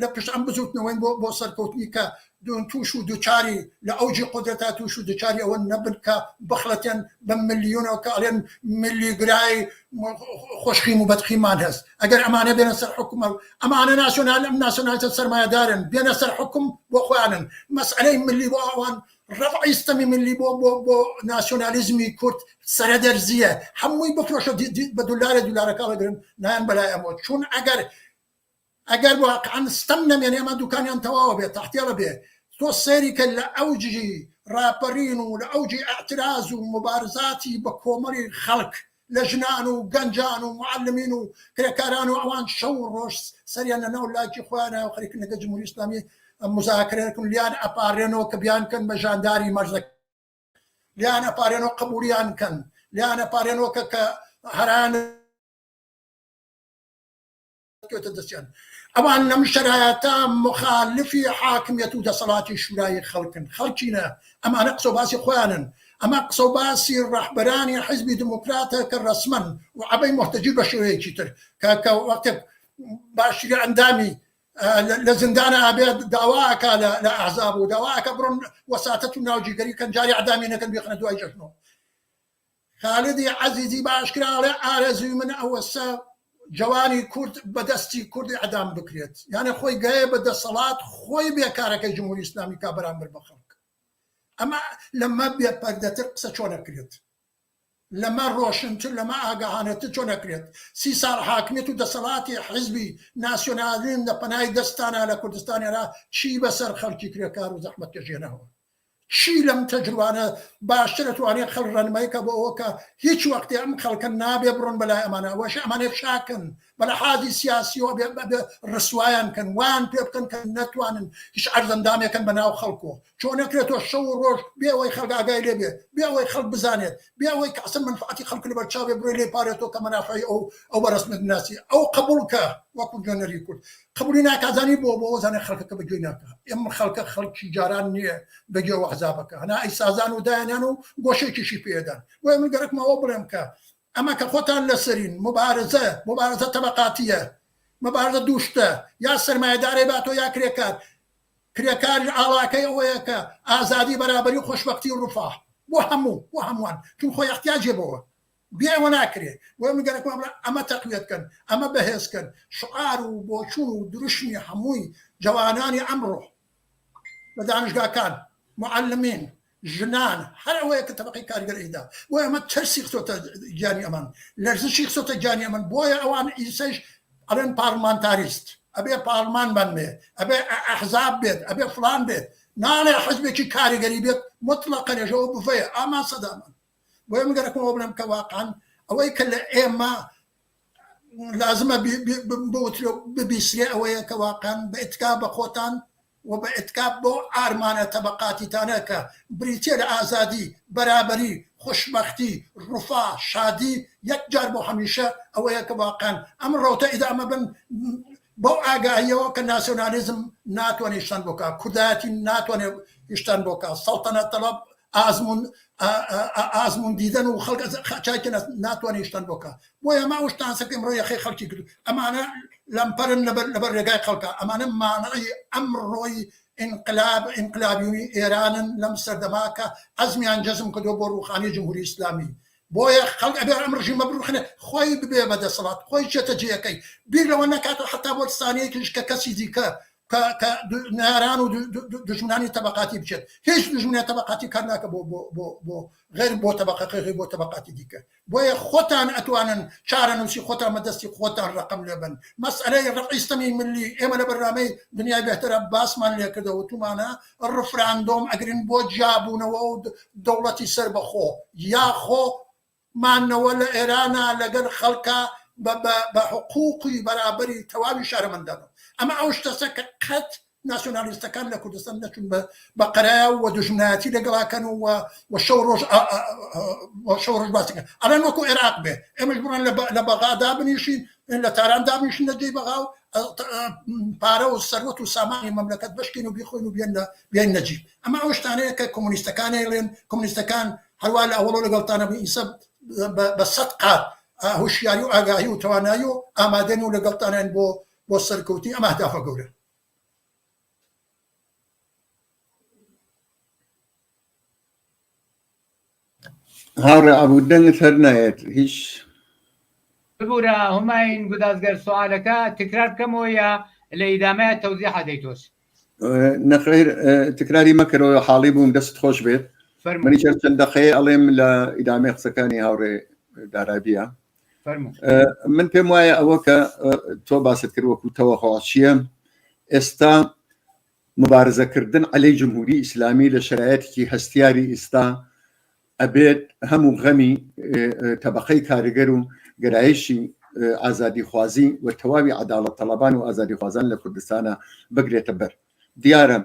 لە پشت ئەم بزوتنەوەین بۆ سەرکەوتنی کە دون توش و دووچاری لە ئەوجی قدرەتا توش و دووچاری ئەوە نەبن کە بخڵەتێن بە ملیۆنەوە کە ئەڵێن ملیگرای خۆشخیم و بەدخیمان هەست ئەگەر ئەمانە بێنە سەر حکومە ئەمانە ناسیۆنالیتە سەرمایەدارن بێنە سەر حکم بۆ خۆیانن مەسئلەی ملی بۆ ئەوان ڕەفعی ستەمی ملی بۆ ناسیۆنالیزمی کورد سەرە دەرزیە هەمووی بفرۆشە بە دولارەکە بگرن نایان بەلای ئەمە چون ئەگەر واقعا ستەم نەمێنێ ئەمە دوکانیان تەواوە بێت تەحتیاڵە بێ تۆ سەیری کە لە ئەوجی ڕاپەرین و لە ئەوجی ئەعتراز و مبارزاتی بە کۆمەڵی خەڵک لە ژنان و گەنجان و معلمین و کرێکاران و ئەوان شەو ڕۆژ سەریان لەناو لاکی خۆیانە و خەریکردنەکە جمهوری ئیسلامی مزاکرەکن لیان ئەپارێنەوە کە بیانکەن بە ژانداری مەرزەکە لیان ئەپارێنەوە قبولیان کەن لیان ئەپارێنەوە کە هەران دەستیان ئەوان لەم شرایەتە مخالفی حاکمیەت و دەسەڵاتی شورای خەڵکن خەڵکینە ئەمانە قسە و باسی خۆیانن ئەمە قسە و باسی ڕەحبەرانی حیزبی دموکراتە کە ڕەسمەن و عەبەی محتەجی بە شێوەیەکی تر کە وەختێک باشتری ئەندامی لە زندانە ئابێت داواکە لە ئەحزاب و داواکە بڕۆن وەساتەت و ناوجیگەری کەن جاری ئەعدامی نەکەن بێخنە دوای جەژنەوە خالدی عەزیزی باشکراڵێ ئارەزوی من ئەوەسە جوانی کورد بەدەستی کوردی ئەدام بکرێت یعنی خۆی گەیە بە دەسەڵات خۆی بێکارەکەی جمهوری ئیسلامی کا بەرامبەر بە خەڵک ئەمە لەمە بێپەردەتر قسە چۆن نەکرێت لەمە ڕۆشنتر لەمە ئاگاهانەتر چۆن نەکرێت 30 ساڵ حاکمیت و دەسەڵاتی حیزبی ناسیۆنالیزم لە پەنای دەستانە لە کوردستانێرا چی بەسەر خەڵکی کرێکار و زەحمەت کێشێنەوە چی لەم تەجروبانە باشتر دەتوانێت خەڵک ڕەنماییکە بۆ ئەوە کە هیچ وەختی ئەم خەڵکە نابێ بڕۆن بەلای ئەمانە وەش ئەمانێ فشاکن بە لەحاظی سیاسیەوە ڕسوایان کەن وان پێ بکەن کە نەتوانن هیچ عەرزەندامێکن بەناو خەڵکۆ چۆن نەکرێتەوە شەو و ڕۆژ بێ ئەوەی خەڵک ئاگای لێ بێ بێ ئەوەی خەڵک بزانێت بێ ئەوەی کە ئەسڵ منفعەتی خەڵک لە بەرچاوێ بڕۆی لێ پارێتەوە کە مەنافعی ئەو بەڕەسمت ناسی ئەو قبوڵکە وەکو جۆنەری کورد قبولی ناکازانی بۆ زانێ خەڵکەکە بەگوێی ناکە ئێم خەڵکە خەڵکی جاران نییە بەگوێ ئەحزابەکە هەنا ئەیسازان و دایانیان و گۆشێکیشی پێدان وای من گەرەکمەوە بڵێم کە ئەمە کە خۆتان لەسەرین مبارزە تەبەقاتیە مبارزە دووشتە یا سەرمایەدارێ باتۆ یا کرێکاری ئاڵاکەی ئەوەیە کە ئازادی بەرابەری خۆشبەختی و ڕووفاح بۆ هەمووان چون خۆی احتیاجێ بەوە بێوە ناکرێت وای من گەرەکمە بڵێم ئەمە تەقویەتکەن ئەمە بەهێزکەن شعار و بۆچوون و دروشمی هەمووی جوانانی ئەمڕۆ بە دانشگاکان معلمین ژنان هەر ئەوەیە کە تەبەقەی کارگەرەیدا بۆ ئەمە تەرسی خسۆتە گیانی ئەمان لەرزشی خسۆتە گیانی ئەمن بۆیە ئەوان ئیسەش ئەڵێن پارلمانتاریست ئەبێ پارلمان بنمێ ئەبێ ئەحزاب بێت ئەبێ فلان بێت ناڵێ حزبێکی کاریگەری بێت مطلقاً ێژەوە بفەیە ئامان سەدامان بۆیە من گەرەکمەوە بڵێم کە واقعاً ئەوەی کە لە ئێمە لازمە ببیسرێ ئەوەیە کە واقعاً بە ئیتکا بە خۆتان و بە ئیتکاب بۆ ئارمانە تەبەقاتیتانە کە بریتێ لە ئازادی بەرابەری خوشبەختی ڕووفا شادی یەکجار بۆ هەمیشە ئەوەیە کە واقعاً ئەم ڕۆتە ئیدامە بن بۆ ئاگاهیەوە کە ناسیۆنالیزم ناتوانێت شتان بۆکە کوردایەتی ناتوانێت هیچتان بۆکە سەڵتەنەت تەڵەب ئازمون دیدەن و خەڵک چاکە ناتوانێت شتان بۆکە بۆیە ئەمە ئەو شتانسە کە ئەمڕۆ یەخەی خەڵکی کرد ئەمانە لەمپەرن لەبەر ڕێگای خەڵکە ئەمانە مانعی ئەمڕۆی ئینقلابیونی ئێرانن لەم سەردەماکە ئەزمیان جەزم کردووە بۆ ڕووخانی جمهوری ئیسلامی بۆیە خەڵک ئەبێ ئەم ڕژیمە بڕوخنێ خۆی ببێ بەدەسەڵات خۆی چێتە جێەکەی بیر لەوە نەکاتەوە حتا بۆ ستانەیەکیش کە کەسی دیکە کە ناران و دژمنانی تەبەقاتی بچێت هیچ دژمنی تەبەقاتی کار ناکە بۆ غێر بۆ تەبەقەکەی بۆ تەبەقاتی دیکە بۆیە خۆتان ئەتوانن چارەنووسی خۆتان بەدەستی خۆتان ڕقم لێبن مەسئلەی ڕقیستەمی ملی ئێمە لە بەرنامەی دنیای بێترە باسمان لێ کردەوە تومانە ڕفراندۆم ئەگرین بۆ جیابوونەوە و دەوڵەتی سەر بەخۆ یاخۆ مانەوە لە ئێرانە لەگەر خەڵکە بە حقوقی بەرابەری تەواوی شارەمەندانەوە ئەمە ئەو شتەسە کە قەت ناسیۆنالیستەکان لە کوردستان نەچون بە قەرایە و دژمنایەتی لەگەڵاکەن و شەو ڕۆژ باسیکەن ئەڵێن وەکو عێراق بێ ئێمەش بڕۆن لە بەغادا بنیشین لە تاران دابنیشن نەجێی بەغا و پارە و سەروەت و سامانی مەملەکەت بشکین و بیخۆین و بیان نەجیب ئەمە ئەو شتانەیە کە کۆمونیستەکانی لێن کۆمونیستەکان هەروە لە ئەوڵۆ لەگەڵتانە ئیسە بە 100 قات هوشیاری و ئاگاهی و توانایی و ئامادەن و لەگەڵتانیان بۆ سەرکەوتی ئەمە هەدافە گەورە. هاوڕێ ئابوودەنگت هەر نایەت هیچ ببوورە هەماین گودازگەر سوالەکە تکرار بکەمەوە یا لە ئیدامەیە تەوزیح دەیتۆش نەخێر تکراری مەکەرەوە حاڵی بووم دەست خۆش بێت منی چەند دەقەیە ئەڵێم لە ئیدامەی قسەکانی هاوڕێ دارابیە من پێم وایە ئەوە کە تۆ باست کرد وەکو تەوەخواچیە ئێستا مبارزەکردن عەلەی جمهوری ئیسلامی لە شرایەتێکی هەستیاری ئێستا ئەبێت هەموو غەمی تەبەقەی کارگەر و گەرایشی ئازادی خوازی و تەواوی عەداڵەت تەڵەبان و ئازادی خوازان لە کوردستانە بگرێتە بەر دیارە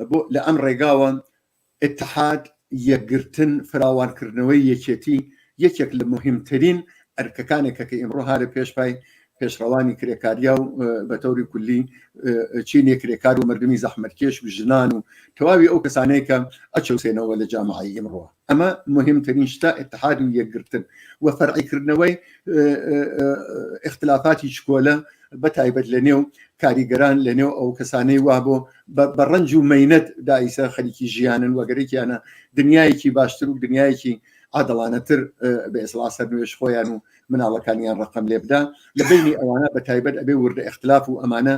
بۆ لە ئەم ڕێگاوە اتحاد یەکگرتن فراوانکردنەوەی یەکێتی یەکێک لە مهمترین ئەرکەکانێکە کە ئێمڕۆ هارە پێشپای پێشڕەوانی کرێکاریا و بە تەوری کولی چینێ کرێکار و مردمی زەحمەتکێش و ژنان و تەواوی ئەو کەسانەیە کە ئەچەوسێنەوە لە جامعەی ئێمڕۆ ئەمە مهمترین شتە اتحاد و یەکگرتن و فەرعیکردنەوەی اختلافاتی چکۆلە بەتایبەت لە نێو کاریگەران لە نێو ئەو کەسانەی وا بۆ بە ڕەنج و مەینەت دائیسە خەریکی ژیانن وەگەرێکیانە دنیایەکی باشتر و دنیایەکی عادڵانەتر بە ئێسڵا سەرنوێش خۆیان و مناڵەکانیان ڕقم لێ بدا لە بینی ئەوانە بەتایبەت ئەبێ وردە اختلاف و ئەمانە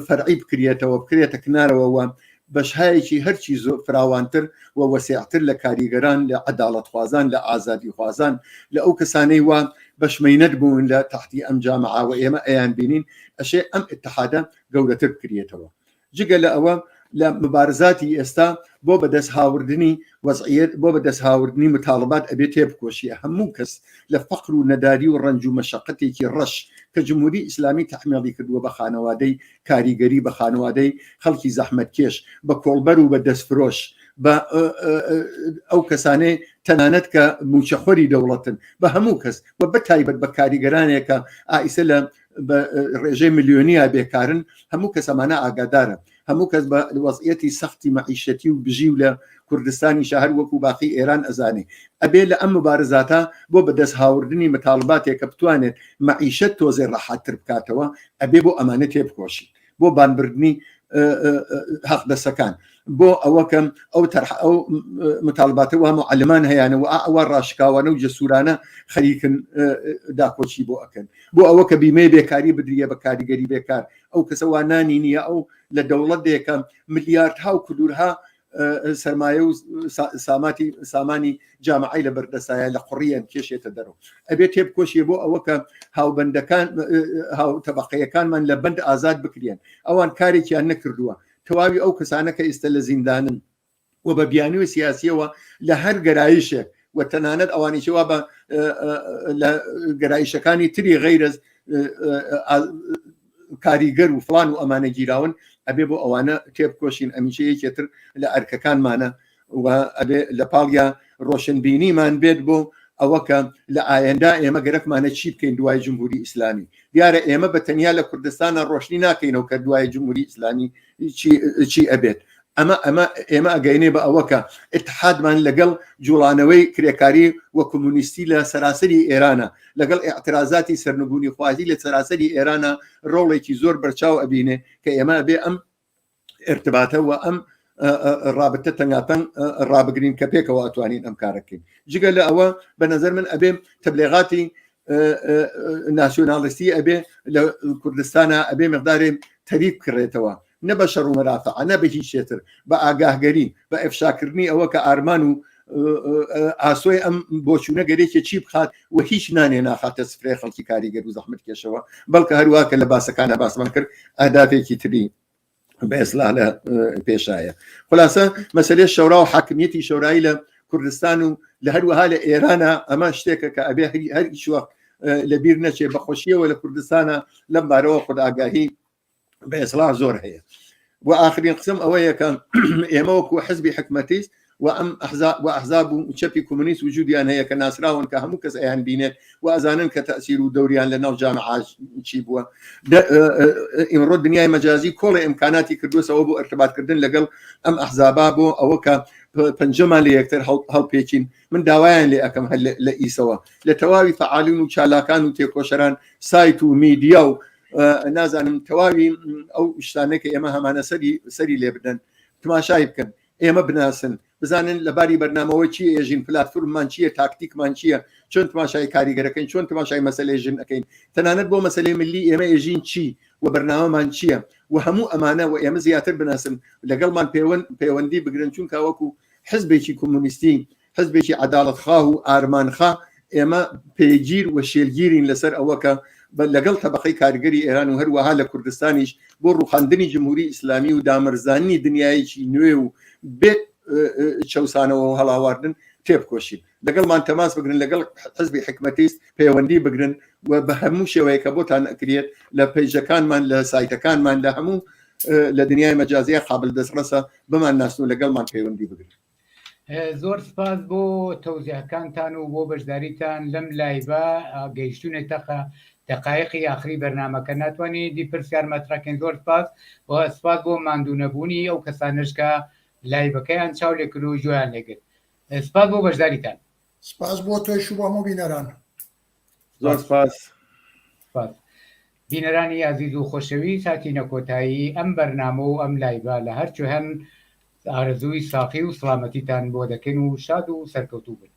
فەرعی بکرێتەوە بکرێتە کنارەوەوە بەشهایەکی هەرچی زۆر فراوانتر و وەسیعتر لە کاریگەران لە عەداڵەت خوازان لە ئازادی خوازان لە ئەو کەسانەی وا بەشمەینەت بوون لە تحتی ئەم جامعاوە ئێمە ئەیان بینین ئەشێ ئەم اتحادە گەورەتر بکرێتەوە جگە لە ئەوە لە مبارزاتی ئێستا بۆ بەدەست هاوردنی وەزعیت بۆ بەدەست هاوردنی متاڵبات ئەبێت تێبکۆشیە هەموو کەس لە فەقر و نەداری و ڕەنج و مەشەقەتێکی ڕەش کە جمهوری ئیسلامی تەحمیلی کردووە بە خانەوادەی کاریگەری بە خانەوادەی خەڵکی زەحمەتکێش بە کۆڵبەر و بە دەستفرۆش بە ئەو کەسانەی تەنانەت کە موچەخۆری دەوڵەتن بە هەموو کەس و بەتایبەت بە کاریگەرانێکە ئائیسە لە ڕێژەی ملیۆنیا بێکارن هەموو کەسەمانە ئاگادارە هەموو کەس بە وەزعیەتی سەختی مەعیشەتی و بژی و لە کوردستانی شەهر وەکو باقی ئێران ئەزانێ ئەبێ لە ئەم مبارزاتە بۆ بەدەست هاوردنی متاڵباتێکە بتوانێت مەعیشەت تۆزێ ڕەحاتتر بکاتەوە ئەبێ بۆ ئەمانە تێبکۆشی بۆ بانبردنی حەقدەسەکان بۆ ئەوەکەم ئەو متاڵباتەوە هەموو عەلمان هەیەنەوە ئەوە ڕاشکاوانە و جەسوورانە خەریکن داکۆچی بۆ ئەکەن بۆ ئەوە کە بیمەی بێکاری بدریە بە کاریگەری بێکار ئەو کەسەوانانی نییە ئەو لە دەوڵەت دێکەم ملیاردها و کولورها سەرمایە و سامانی جامعی لە بەردەسایە لە قوڕیان کێشێتە دەرەوە ئەبێت تێبکۆشیە بۆ ئەوە کە هاوبەندەکان هاو تەبەقەیەکانمان لە بەند ئازاد بکرێن ئەوان کارێکیان نەکردووە تەواوی ئەو کەسانە کە ئێستا لە زیندانن و بە بیانوی سیاسیەوە لە هەر گەرایشێک و تەنانەت ئەوانیشەوە بە لە گەرایشەکانی تری غەیرەز کاریگەر و فلان و ئەمانە گیراون ئەبێ بۆ ئەوانە تێبکۆشین ئەمیشە یەکێتر لە ئەرکەکانمانە و ئەبێ لە پاڵیا ڕۆشنبینیمان بێت بۆ ئەوە کە لە ئایندا ئێمە گەرەکمانە چی بکەین دوای جمهوری ئیسلامی دیارە ئێمە بە تەنیا لە کوردستانە ڕۆشنی ناکەینەوە کە دوای جمهوری ئیسلامی چی ئەبێت ئێمە ئەگەینێ بە ئەوە کە اتحادمان لەگەڵ جوڵانەوەی کرێکاری و کۆمونیستی لە سەراسەری ئێرانە لەگەڵ ئاعتراضاتی سەرنگونی خوازی لە سەراسەری ئێرانە ڕۆڵێکی زۆر بەرچاو ئەبینێ کە ئێمە بێ ئەم ارتباتە و ئەم رابطە تەنگاتەنگ ڕابگرین کە پێکەوە ئەتوانین ئەم کارەکەین جگە لە ئەوە بە نەزەر من ئەبێ تەبلیغاتی ناسیۆناڵیستی ئەبێ لە کوردستانە ئەبێ مقدارێ تەریب کڕێتەوە نە بە شەڕ و مەرافع نە بە هیچ شێتر بە ئاگاهگەری بە ئەفشاکردنی ئەوە کە ئارمان و ئاسۆی ئەم بۆچوونە گەرێکی چی بخات و هیچ نانێ ناخاتە سفرەی خەڵکی کاریگەر و زەحمەتکێشەوە بەڵکە هەروواکە لە باسەکانە باسمان کرد ئەهدافێکی تری بە ئێسلاح لە پێشایە خلاصە مەسەلەی شەورا و حاکمیەتی شەورایی لە کوردستان و لە هەروەها لە ئێرانە ئەمە شتێکە کە ئەبێ هەر هیچ وەخت لەبیر نەچێ بەخۆشیەوە لە کوردستانە لەم بارەوە خودئاگاهی بە ئێسلاح زۆر هەیە و ئاخرین قسم ئەوەیە کە ئێمە وەکو حزبی حکومەتیست و ئەم ئەحزاب و چەپی کۆمونیست وجودیان هەیە کە ناسراون کە هەموو کەس ئەیان بینێت و ئەزانن کە تەسیر و دەوریان لە ناو جامعە چی بووە ئیمڕۆ دنیای مەجازی کۆڵی ئیمکاناتی کردوسەوە بۆ ئەرتباطکردن لەگەڵ ئەم ئەحزابا بۆ ئەوە کە پەنجەمان لە یەکتر هەڵپێچین من داوایان لێ ئەەکەم لە ئیسەوە لە تەواوی فعالین و چالاکان و تێکۆشەران سایت و میدیا و نازانم تەواوی ئەو شتانەی کە ئێمە هەمانە سەری لێ بدەن تماشای بکەن ئێمە بناسن بزانن لەباری بەرنامەوە چیە ئێژین پلاتفۆرممان چییە تاکتیکمان چییە چۆن تماشای کاریگەرەکەین چۆن تماشای مەسەلەی ژن ئەەکەین تەنانەت بۆ مەسەلەی ملی ئێمە ئێژین چی و بەرنامەمان چییە و هەموو ئەمانە و ئێمە زیاتر بناسن لەگەڵمان پەیوەندی بگرن چونکە وەکو حزبێکی کۆمونیستی حزبێکی عەداڵەتخوا و ئارمانخوا ئێمە پێگیر و شێلگیرین لەسەر ئەوەکە لەگەڵ تەبەقەی کارگەری ئێران و هەروەها لە کوردستانیش بۆ ڕوخاندنی جمهوری ئیسلامی و دامەرزانی دنیایەکی نوێ و بێت چەسانەوە و هەڵاواردن تێبکۆشین لەگەڵمان تەماس بگرن لەگەڵ حزبی حکمەتیست پەیوەندی بگرن و بە هەموو شێوەیەکە بۆتان ئەکرێت لە پەیجەکانمان لە سایتەکانمان لە هەموو لە دنیای مەجازیە قابل دەستڕەسە بمان ناسن و لەگەڵمان پەیوەندی بگرن. زۆر سپاس بۆ تەوزیعەکانتان و بۆ بەشداریتان لەم لایڤە گەیشتونێتەقە دقایقی آخری بەرنامەکە ناتوانین دیپرسیار مەترەکەین زۆر سپاس بۆ ماندوونەبوونی ئەو کەسانش کە لایڤەکەیان چاو لێ کرد و گوێیان لێگرت سپاس بۆ بەشداریتان سپاس بۆ تۆیش و بۆ هەموو بینەران زۆر سپاس بینەرانی عەزیز و خۆشەویست هاتینە کۆتایی ئەم بەرنامە و ئەم لایڤە لە هەرچۆ هەن ئارەزووی ساقی و سڵامەتیتان بۆ دەکەین و شاد و سەرکەوتوو بن.